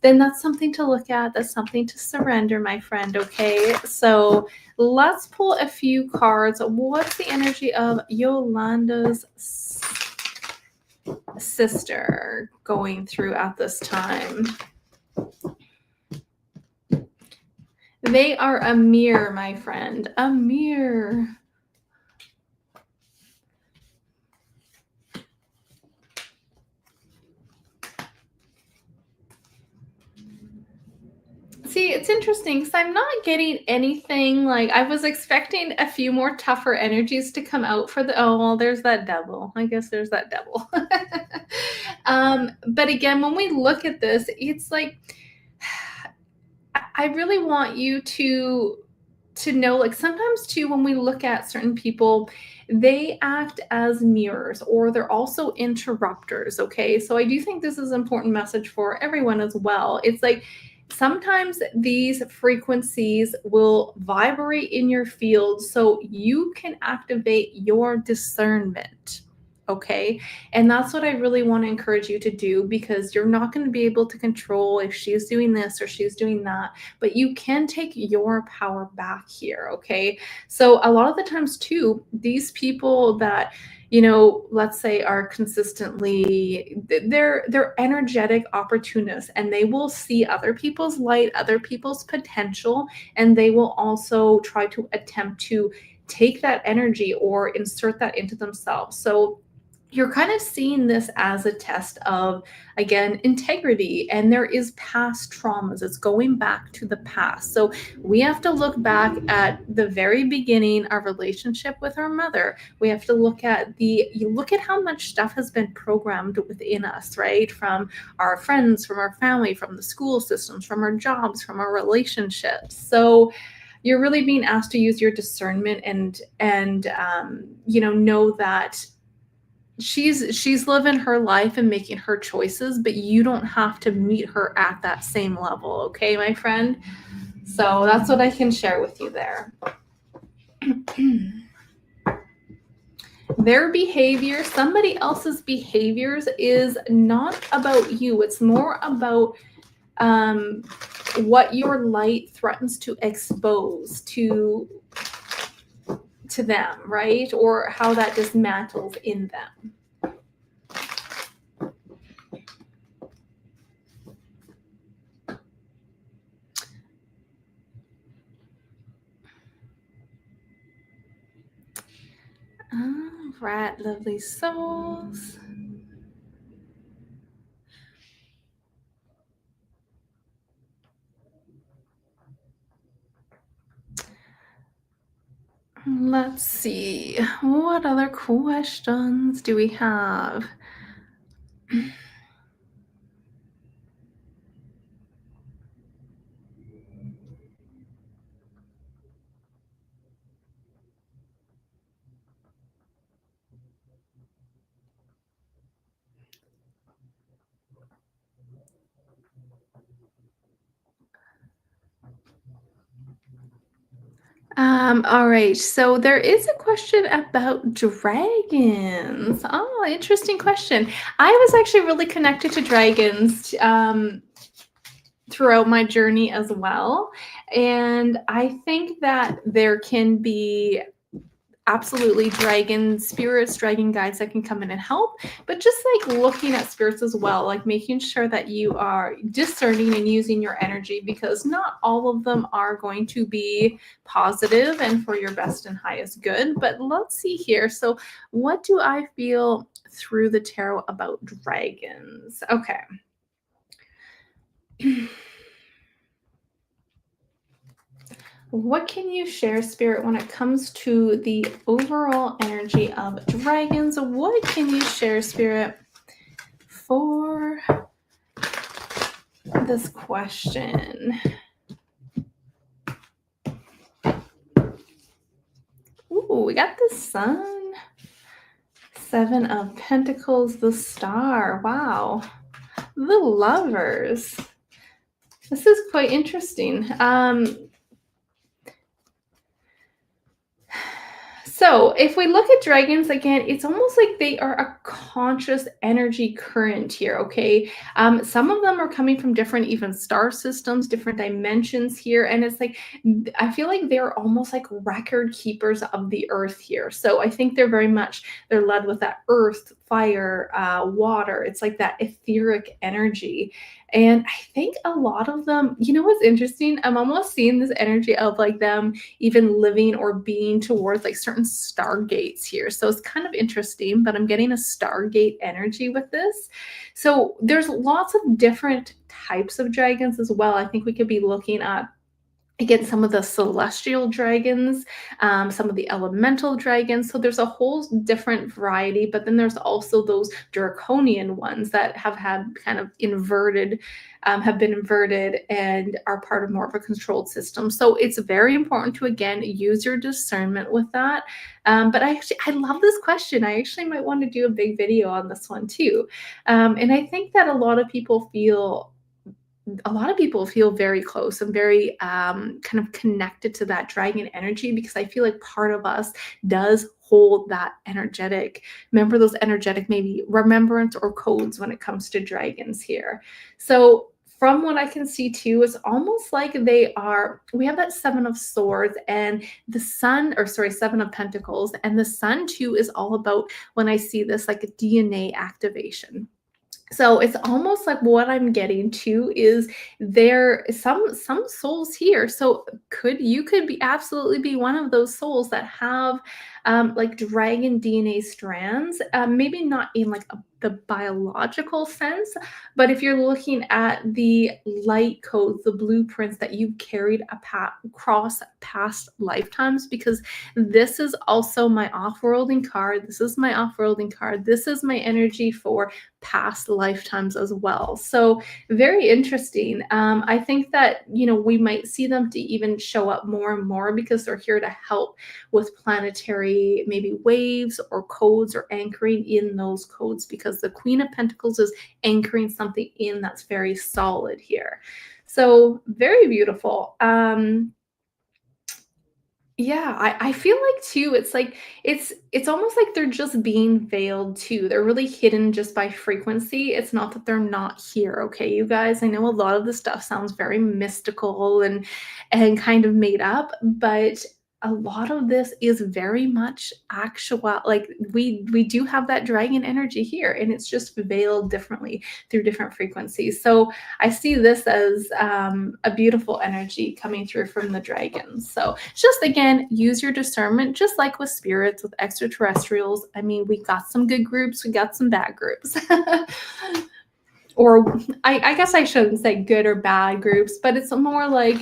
then that's something to look at. That's something to surrender, my friend. Okay, so let's pull a few cards. What's the energy of Yolanda's sister going through at this time? They are a mirror, my friend. A mirror. See, it's interesting because I'm not getting anything like I was expecting a few more tougher energies to come out for the, oh, well, there's that devil. I guess there's that devil. But again, when we look at this, it's like, I really want you to to know, like, sometimes too when we look at certain people, they act as mirrors or they're also interrupters. Okay, so I do think this is an important message for everyone as well. It's like sometimes these frequencies will vibrate in your field so you can activate your discernment. Okay, and that's what I really want to encourage you to do, because you're not going to be able to control if she's doing this or she's doing that, but you can take your power back here. Okay, so a lot of the times too, these people that, let's say are consistently, they're energetic opportunists, and they will see other people's light, other people's potential, and they will also try to attempt to take that energy or insert that into themselves. So you're kind of seeing this as a test of, again, integrity, and there is past traumas. It's going back to the past. So we have to look back at the very beginning, our relationship with our mother. We have to look at you look at how much stuff has been programmed within us, right? From our friends, from our family, from the school systems, from our jobs, from our relationships. So you're really being asked to use your discernment and know that she's living her life and making her choices, but you don't have to meet her at that same level. Okay, my friend? So that's what I can share with you there. Their behavior, somebody else's behaviors, is not about you. It's more about what your light threatens to expose to them, right? Or how that dismantles in them. All right, lovely souls. Let's see. What other questions do we have? All right. So there is a question about dragons. Oh, interesting question. I was actually really connected to dragons throughout my journey as well. And I think that there can be absolutely dragon spirits, dragon guides that can come in and help, but just like looking at spirits as well, like making sure that you are discerning and using your energy, because not all of them are going to be positive and for your best and highest good. But let's see here. So what do I feel through the tarot about dragons? Okay. What can you share, Spirit, when it comes to the overall energy of dragons? What can you share, Spirit, for this question? Ooh, we got the Sun, Seven of Pentacles, the Star. Wow. The Lovers. This is quite interesting. So if we look at dragons again, it's almost like they are a conscious energy current here, okay? Some of them are coming from different even star systems, different dimensions here. And it's like, I feel like they're almost like record keepers of the earth here. So I think they're led with that earth, fire, water. It's like that etheric energy. And I think a lot of them, what's interesting? I'm almost seeing this energy of like them even living or being towards like certain stargates here. So it's kind of interesting, but I'm getting a stargate energy with this. So there's lots of different types of dragons as well. I think we could be looking at Again, some of the celestial dragons, some of the elemental dragons. So there's a whole different variety, but then there's also those draconian ones that have had kind of inverted, have been inverted and are part of more of a controlled system. So it's very important to again use your discernment with that. But I love this question. I actually might want to do a big video on this one too. And I think that a lot of people feel very close and very kind of connected to that dragon energy because I feel like part of us does hold that energetic, remember those energetic maybe remembrance or codes when it comes to dragons here. So from what I can see too, it's almost like we have that seven of swords and the sun, or sorry, seven of pentacles, and the sun too is all about, when I see this, like a DNA activation. So it's almost like what I'm getting to is there some souls here. So could be absolutely be one of those souls that have like dragon DNA strands, maybe not in like the biological sense, but if you're looking at the light codes, the blueprints that you've carried across past lifetimes, because this is also my off-worlding card. This is my off-worlding card. This is my energy for past lifetimes as well. So very interesting. I think that, we might see them to even show up more and more because they're here to help with planetary maybe waves or codes or anchoring in those codes, because the Queen of Pentacles is anchoring something in that's very solid here. So very beautiful. Yeah, I feel like too, it's like it's almost like they're just being veiled too. They're really hidden just by frequency. It's not that they're not here, okay, you guys? I know a lot of the stuff sounds very mystical and kind of made up, but a lot of this is very much actual. Like we do have that dragon energy here, and it's just veiled differently through different frequencies. So I see this as a beautiful energy coming through from the dragons. So just again, use your discernment, just like with spirits, with extraterrestrials. I mean, we got some good groups, we got some bad groups. Or I guess I shouldn't say good or bad groups, but it's more like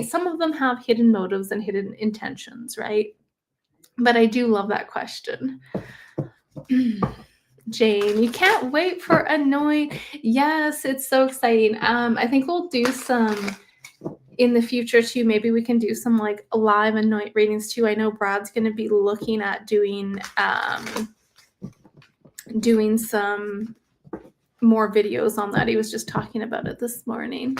some of them have hidden motives and hidden intentions, right? But I do love that question. Jane, you can't wait for annoying. Yes, it's so exciting. I think we'll do some in the future too. Maybe we can do some like live anoint readings too. I know Brad's going to be looking at doing some more videos on that. He was just talking about it this morning.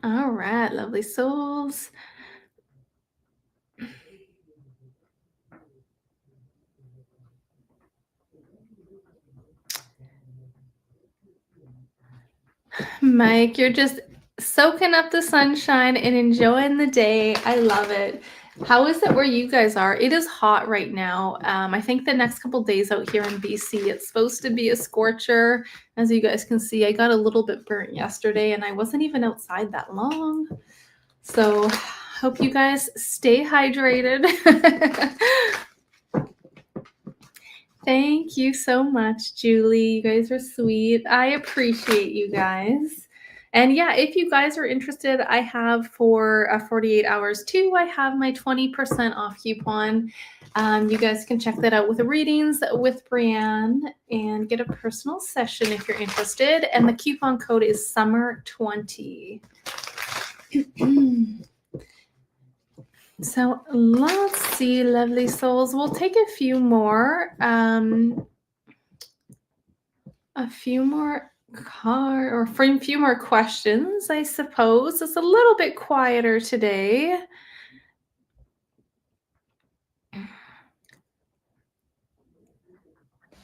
All right, lovely souls. Mike, you're just soaking up the sunshine and enjoying the day. I love it. How is it where you guys are? It is hot right now. I think the next couple days out here in BC, it's supposed to be a scorcher. As you guys can see, I got a little bit burnt yesterday and I wasn't even outside that long. So hope you guys stay hydrated. Thank you so much, Julie. You guys are sweet. I appreciate you guys. And yeah, if you guys are interested, I have for 48 hours too, I have my 20% off coupon. You guys can check that out with the readings with Brianne and get a personal session if you're interested. And the coupon code is summer20. So let's see, lovely souls. We'll take a few more questions, I suppose. It's a little bit quieter today.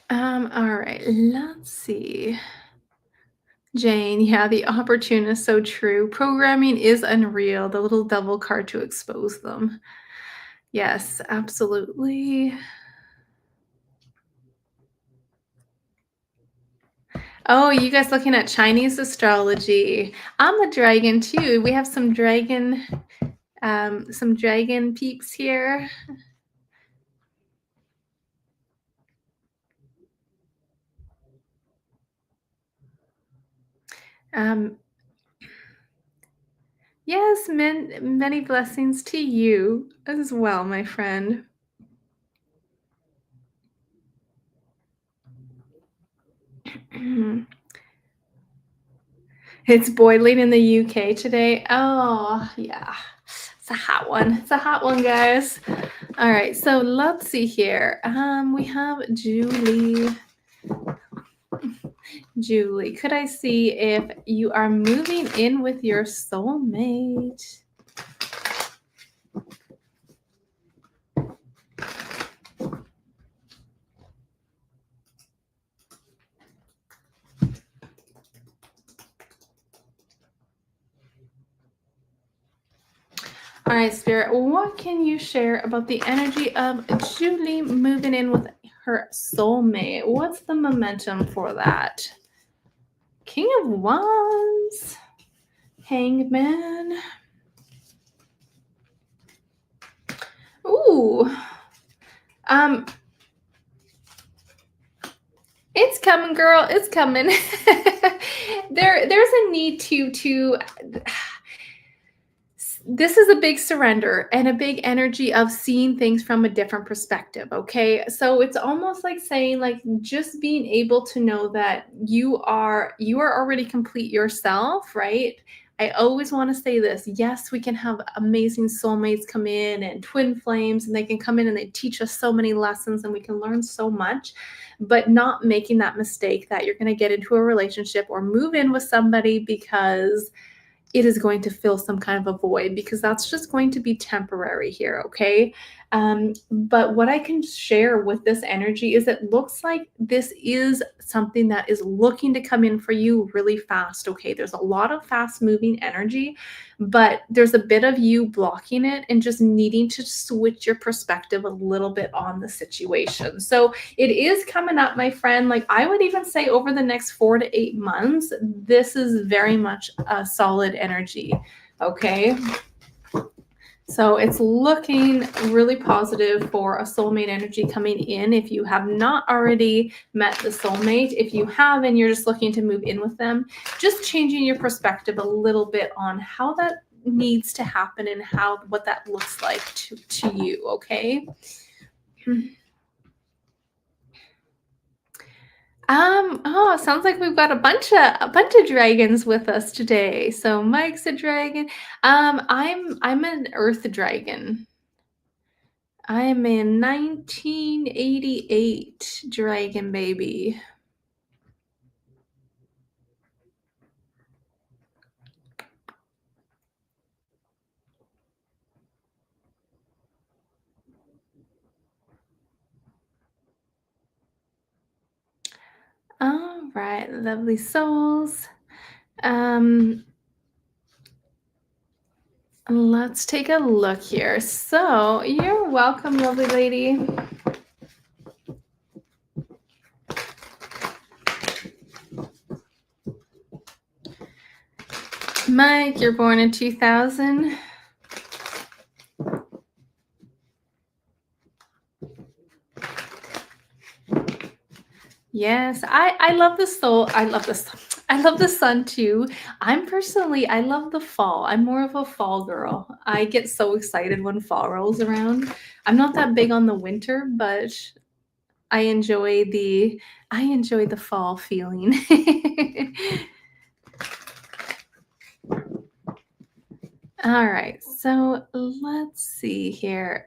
All right, let's see. Jane, yeah, the opportunist, so true. Programming is unreal. The little devil card to expose them. Yes, absolutely. Oh, you guys looking at Chinese astrology. I'm a dragon too. We have some dragon peeps here. Um, yes, many blessings to you as well, my friend. It's boiling in the UK today. Oh, yeah. It's a hot one. It's a hot one, guys. All right, so let's see here. We have Julie. Julie, could I see if you are moving in with your soulmate? All right, Spirit, what can you share about the energy of Julie moving in with her soulmate? What's the momentum for that? King of Wands, Hangman. Ooh. Um, it's coming, girl. It's coming. There's a need to this is a big surrender and a big energy of seeing things from a different perspective, okay? So it's almost like saying, like, just being able to know that you are already complete yourself, right? I always want to say this. Yes, we can have amazing soulmates come in and twin flames, and they can come in and they teach us so many lessons and we can learn so much, but not making that mistake that you're going to get into a relationship or move in with somebody because it is going to fill some kind of a void, because that's just going to be temporary here, okay? But what I can share with this energy is it looks like this is something that is looking to come in for you really fast, okay? There's a lot of fast moving energy, but there's a bit of you blocking it and just needing to switch your perspective a little bit on the situation. So it is coming up, my friend. Like, I would even say over the next 4 to 8 months, this is very much a solid energy. Okay. So it's looking really positive for a soulmate energy coming in. If you have not already met the soulmate, if you have and you're just looking to move in with them, just changing your perspective a little bit on how that needs to happen and what that looks like to you. Okay. Oh, it sounds like we've got a bunch of dragons with us today. So Mike's a dragon. I'm an earth dragon. I'm a 1988 dragon baby. All right, lovely souls. Um, let's take a look here. So you're welcome, lovely lady. Mike, you're born in 2000. Yes, I love the soul. I love the sun too. I love the fall. I'm more of a fall girl. I get so excited when fall rolls around. I'm not that big on the winter, but I enjoy the fall feeling. All right, so let's see here.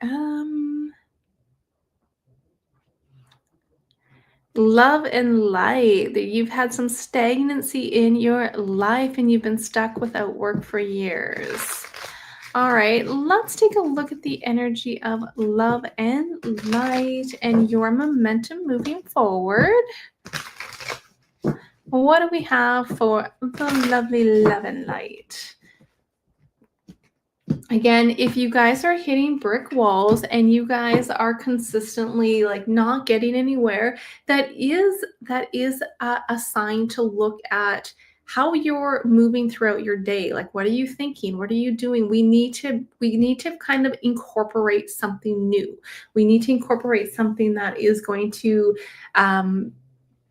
Love and light. You've had some stagnancy in your life and you've been stuck without work for years. All right, let's take a look at the energy of love and light and your momentum moving forward. What do we have for the lovely love and light? Again, if you guys are hitting brick walls and you guys are consistently like not getting anywhere, that is a sign to look at how you're moving throughout your day. Like, what are you thinking? What are you doing? We need to kind of incorporate something new. We need to incorporate something that is going to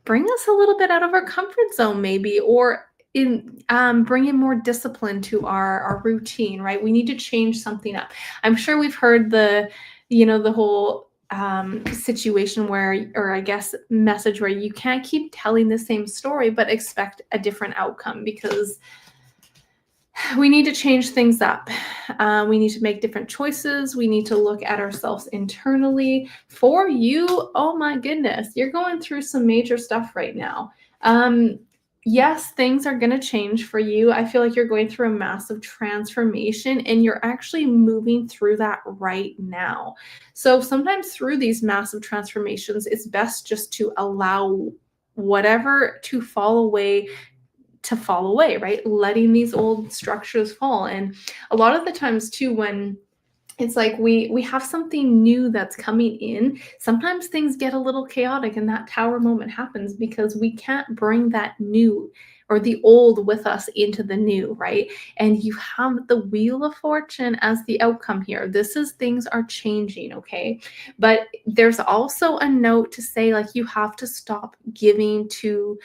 bring us a little bit out of our comfort zone, maybe, or in bringing more discipline to our routine, right? We need to change something up. I'm sure we've heard the whole situation where, or I guess message where you can't keep telling the same story but expect a different outcome, because we need to change things up. We need to make different choices. We need to look at ourselves internally. For you, oh my goodness, you're going through some major stuff right now. Yes, things are going to change for you. I feel like you're going through a massive transformation and you're actually moving through that right now. So sometimes through these massive transformations, it's best just to allow whatever to fall away, right? Letting these old structures fall. And a lot of the times too, when it's like we have something new that's coming in, sometimes things get a little chaotic and that tower moment happens because we can't bring that new or the old with us into the new, right? And you have the wheel of fortune as the outcome here. This is things are changing, okay? But there's also a note to say, like, you have to stop giving to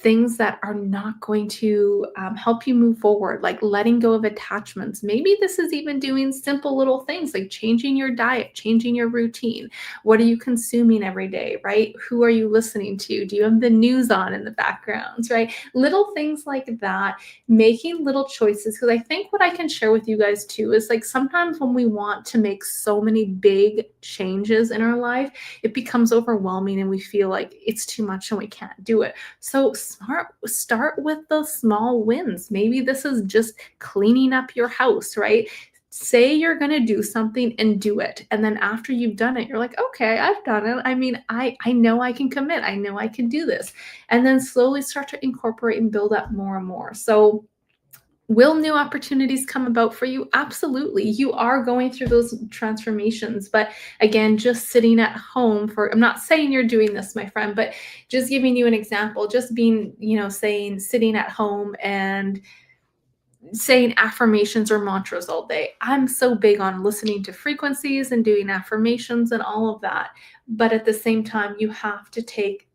things that are not going to help you move forward, like letting go of attachments. Maybe this is even doing simple little things like changing your diet, changing your routine. What are you consuming every day, right? Who are you listening to? Do you have the news on in the background, right? Little things like that, making little choices. Because I think what I can share with you guys too is, like, sometimes when we want to make so many big changes in our life, it becomes overwhelming and we feel like it's too much and we can't do it. So start with the small wins. Maybe this is just cleaning up your house, right? Say you're going to do something and do it. And then after you've done it, you're like, okay, I've done it. I mean, I know I can commit. I know I can do this. And then slowly start to incorporate and build up more and more. So will new opportunities come about for you? Absolutely. You are going through those transformations. But again, just sitting at home I'm not saying you're doing this, my friend, but just giving you an example, just being, sitting at home and saying affirmations or mantras all day. I'm so big on listening to frequencies and doing affirmations and all of that. But at the same time, you have to take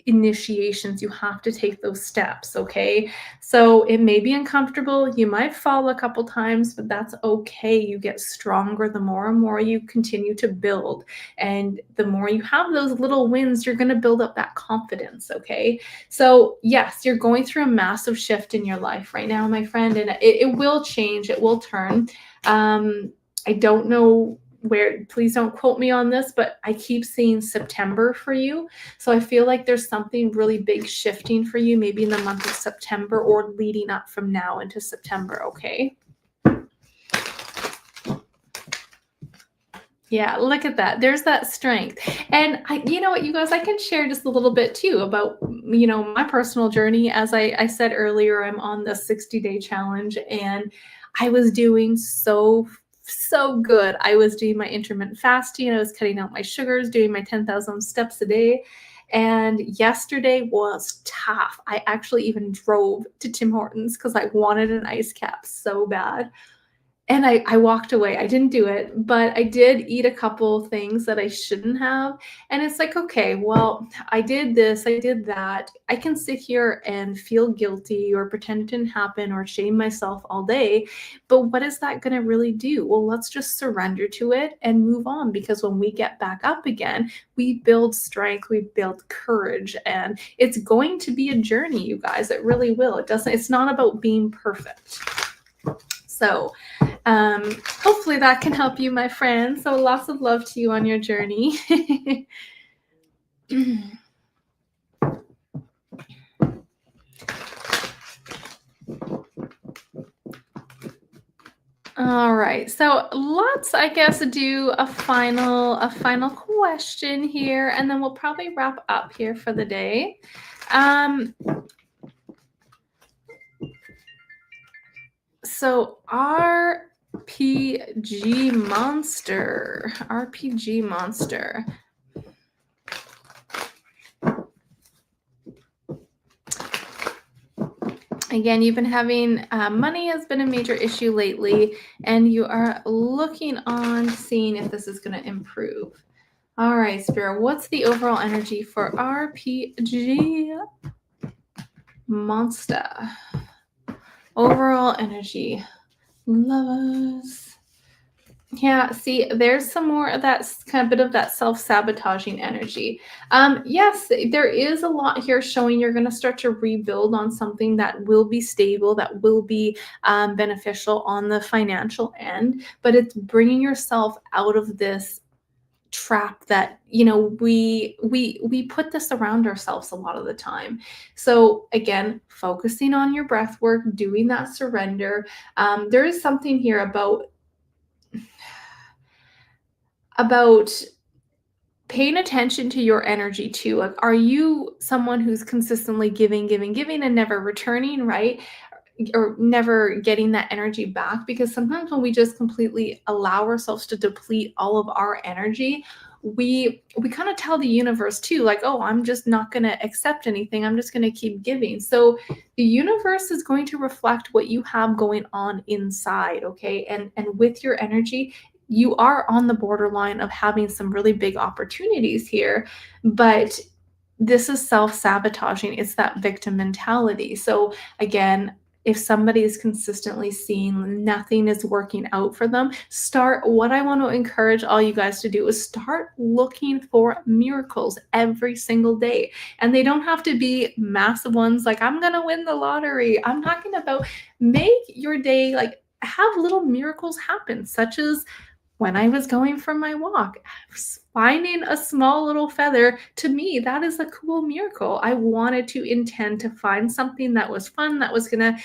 initiations, you have to take those steps, okay? So it may be uncomfortable, you might fall a couple times, but that's okay. You get stronger the more and more you continue to build, and the more you have those little wins, you're going to build up that confidence, okay? So yes, you're going through a massive shift in your life right now, my friend, and it will change, it will turn. I don't know where, please don't quote me on this, but I keep seeing September for you. So I feel like there's something really big shifting for you, maybe in the month of September or leading up from now into September, okay? Yeah, look at that. There's that strength. And you know what, you guys, I can share just a little bit too about, my personal journey. As I said earlier, I'm on the 60-day challenge and I was doing so good. I was doing my intermittent fasting. I was cutting out my sugars, doing my 10,000 steps a day. And yesterday was tough. I actually even drove to Tim Hortons because I wanted an ice cap so bad. And I walked away. I didn't do it, but I did eat a couple things that I shouldn't have. And it's like, okay, well, I did this, I did that. I can sit here and feel guilty or pretend it didn't happen or shame myself all day. But what is that going to really do? Well, let's just surrender to it and move on, because when we get back up again, we build strength, we build courage, and it's going to be a journey, you guys. It really will. It's not about being perfect. So hopefully that can help you, my friend. So lots of love to you on your journey. All right. So let's, I guess, do a final question here, and then we'll probably wrap up here for the day. So RPG monster. Again, you've been having money has been a major issue lately, and you are looking on seeing if this is going to improve. All right, Spirit, what's the overall energy for RPG monster? Overall energy. Lovers. Yeah, see, there's some more of that kind of bit of that self-sabotaging energy. Yes, there is a lot here showing you're going to start to rebuild on something that will be stable, that will be beneficial on the financial end, but it's bringing yourself out of this trap that we put this around ourselves a lot of the time. So again, focusing on your breath work, doing that surrender. There is something here about paying attention to your energy too. Like, are you someone who's consistently giving and never returning, right? Or never getting that energy back? Because sometimes when we just completely allow ourselves to deplete all of our energy, we kind of tell the universe too, like, oh, I'm just not going to accept anything, I'm just going to keep giving. So the universe is going to reflect what you have going on inside, okay? And with your energy, you are on the borderline of having some really big opportunities here, but this is self-sabotaging. It's that victim mentality. So again, if somebody is consistently seeing nothing is working out for them, what I want to encourage all you guys to do is start looking for miracles every single day. And they don't have to be massive ones like, I'm going to win the lottery. I'm talking about make your day, like, have little miracles happen, such as when I was going for my walk, finding a small little feather, to me, that is a cool miracle. I wanted to intend to find something that was fun, that was going to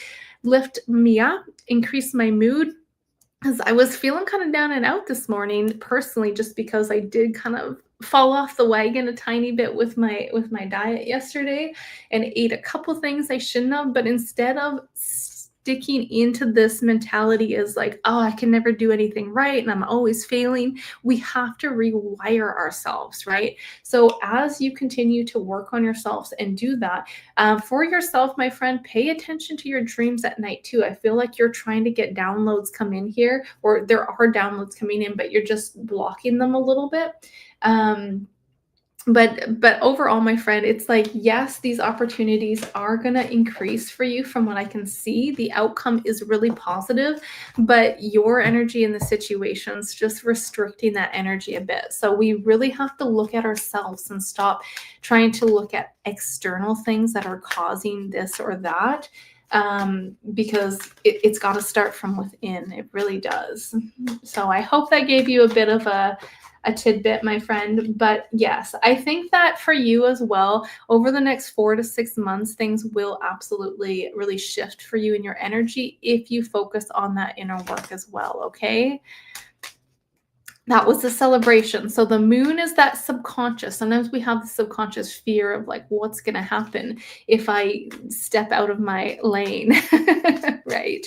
lift me up, increase my mood. Because I was feeling kind of down and out this morning, personally, just because I did kind of fall off the wagon a tiny bit with my diet yesterday and ate a couple things I shouldn't have. But instead of sticking into this mentality is like, oh, I can never do anything right and I'm always failing, we have to rewire ourselves, right? So as you continue to work on yourselves and do that for yourself, my friend, pay attention to your dreams at night too. I feel like you're trying to get downloads come in here, or there are downloads coming in, but you're just blocking them a little bit. But overall, my friend, it's like, yes, these opportunities are going to increase for you. From what I can see, the outcome is really positive, but your energy in the situation's just restricting that energy a bit. So we really have to look at ourselves and stop trying to look at external things that are causing this or that, because it's got to start from within. It really does. So I hope that gave you a bit of a tidbit, my friend. But yes, I think that for you as well, over the next 4 to 6 months, things will absolutely really shift for you in your energy if you focus on that inner work as well, okay? That was the celebration. So the moon is that subconscious. Sometimes we have the subconscious fear of like, what's going to happen if I step out of my lane, right?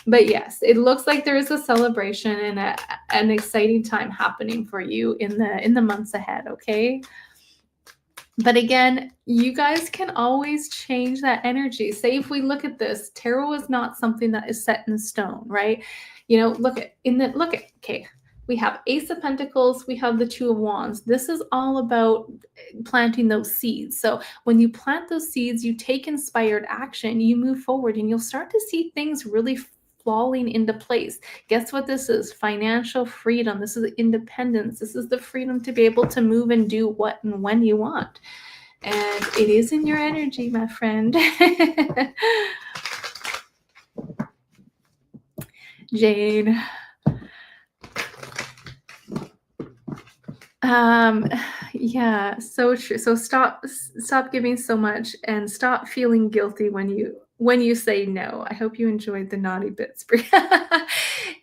But yes, it looks like there is a celebration and an exciting time happening for you in the months ahead, okay? But again, you guys can always change that energy. Say if we look at this, tarot is not something that is set in stone, right? You know, okay, we have Ace of Pentacles, we have the Two of Wands. This is all about planting those seeds. So when you plant those seeds, you take inspired action, you move forward, and you'll start to see things really falling into place. Guess what this is? Financial freedom. This is independence. This is the freedom to be able to move and do what and when you want. And it is in your energy, my friend. Jane. Yeah, so true. So stop giving so much and stop feeling guilty when you say no. I hope you enjoyed the naughty bits, Bree.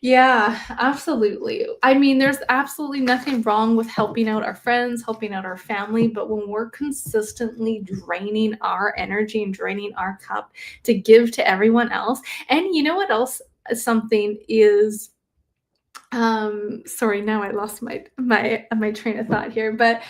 Yeah, absolutely. I mean, there's absolutely nothing wrong with helping out our friends, helping out our family, but when we're consistently draining our energy and draining our cup to give to everyone else, and you know what else something is, sorry, now I lost my train of thought here, but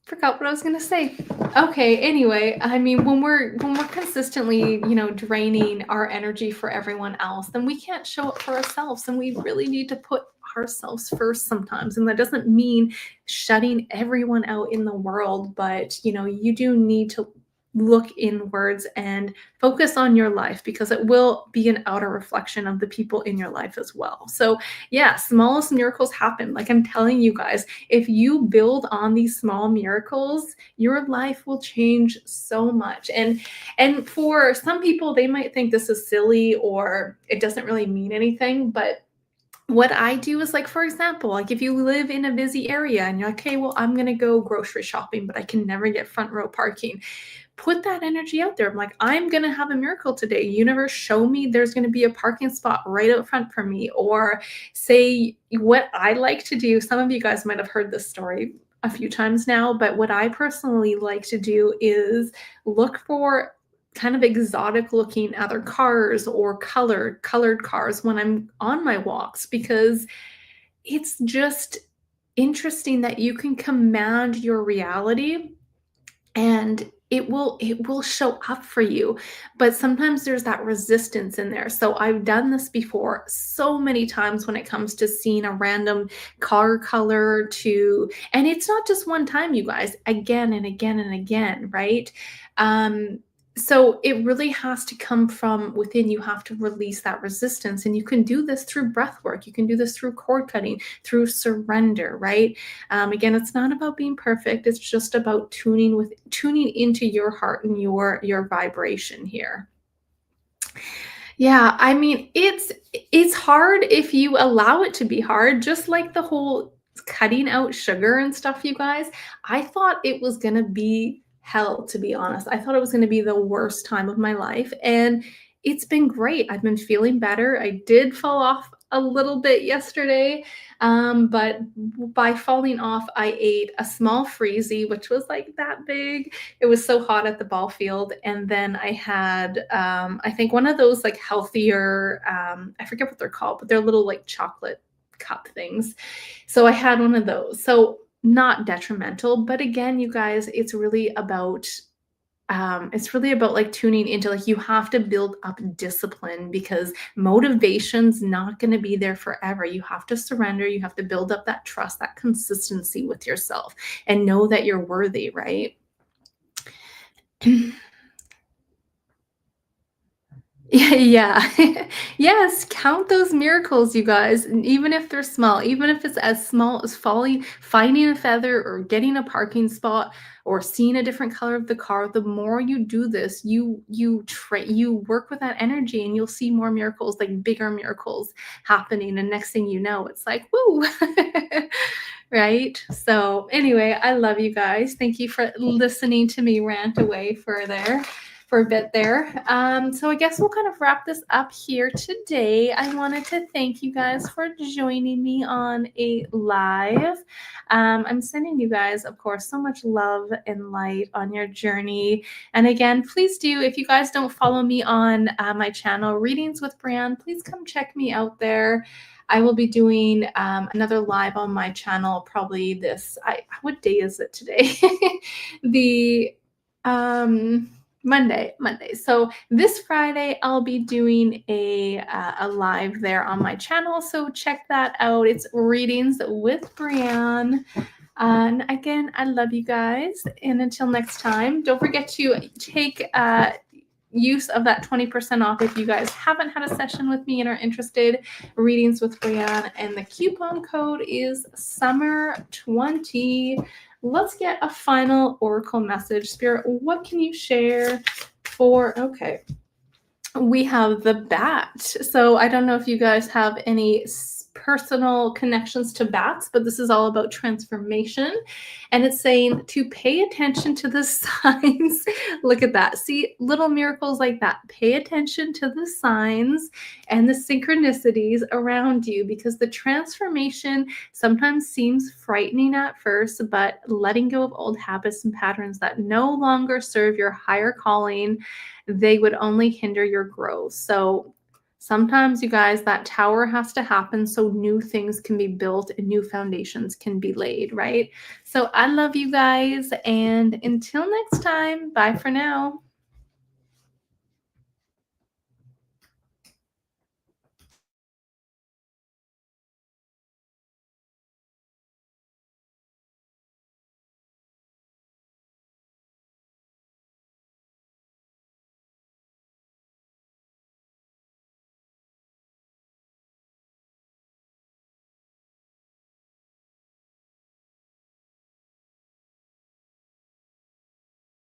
forgot what I was gonna say. Okay, anyway, I mean, when we're consistently, draining our energy for everyone else, then we can't show up for ourselves, and we really need to put ourselves first sometimes. And that doesn't mean shutting everyone out in the world, but you do need to look inwards and focus on your life, because it will be an outer reflection of the people in your life as well. So, yeah, smallest miracles happen. Like I'm telling you guys, if you build on these small miracles, your life will change so much. And for some people, they might think this is silly or it doesn't really mean anything, but what I do is, like, for example, like if you live in a busy area and you're like, okay, well, I'm gonna go grocery shopping, but I can never get front row parking. Put that energy out there. I'm like, I'm gonna have a miracle today. Universe, show me there's gonna be a parking spot right out front for me. Or say what I like to do. Some of you guys might have heard this story a few times now, but what I personally like to do is look for kind of exotic looking other cars or colored cars when I'm on my walks, because it's just interesting that you can command your reality and it will show up for you. But sometimes there's that resistance in there. So I've done this before so many times when it comes to seeing a random car color, to and it's not just one time, you guys, again and again and again, right? um so it really has to come from within. You have to release that resistance, and you can do this through breath work. You can do this through cord cutting, through surrender, right? Again, it's not about being perfect. It's just about tuning into your heart and your vibration here. Yeah, I mean, it's hard if you allow it to be hard, just like the whole cutting out sugar and stuff, you guys. I thought it was gonna be hell, to be honest. I thought it was gonna be the worst time of my life, and it's been great. I've been feeling better. I did fall off a little bit yesterday, but by falling off, I ate a small freezy, which was like that big. It was so hot at the ball field. And then I had, I think one of those like healthier, I forget what they're called, but they're little like chocolate cup things. So I had one of those. So not detrimental, but again, you guys, it's really about like tuning into, like, you have to build up discipline, because motivation's not going to be there forever. You have to surrender. You have to build up that trust, that consistency with yourself, and know that you're worthy, right? Yeah. Yes, count those miracles, you guys, and even if they're small, even if it's as small as finding a feather or getting a parking spot or seeing a different color of the car. The more you do this, you work with that energy, and you'll see more miracles, like bigger miracles happening, and next thing you know, it's like, woo. Right? So, anyway, I love you guys. Thank you for listening to me rant away for a bit there. So I guess we'll kind of wrap this up here today. I wanted to thank you guys for joining me on a live. I'm sending you guys, of course, so much love and light on your journey. And again, please do, if you guys don't follow me on my channel, Readings with Brianne, please come check me out there. I will be doing another live on my channel probably what day is it today? The Monday. So this Friday, I'll be doing a live there on my channel. So check that out. It's Readings with Brianne. And again, I love you guys. And until next time, don't forget to take use of that 20% off if you guys haven't had a session with me and are interested. Readings with Brianne, and the coupon code is summer20. Let's get a final oracle message. Spirit, what can you share for, okay, we have the bat. So I don't know if you guys have any personal connections to bats, but this is all about transformation. And it's saying to pay attention to the signs. Look at that. See, little miracles like that. Pay attention to the signs and the synchronicities around you, because the transformation sometimes seems frightening at first, but letting go of old habits and patterns that no longer serve your higher calling, they would only hinder your growth. So sometimes, you guys, that tower has to happen so new things can be built and new foundations can be laid, right? So I love you guys. And until next time, bye for now.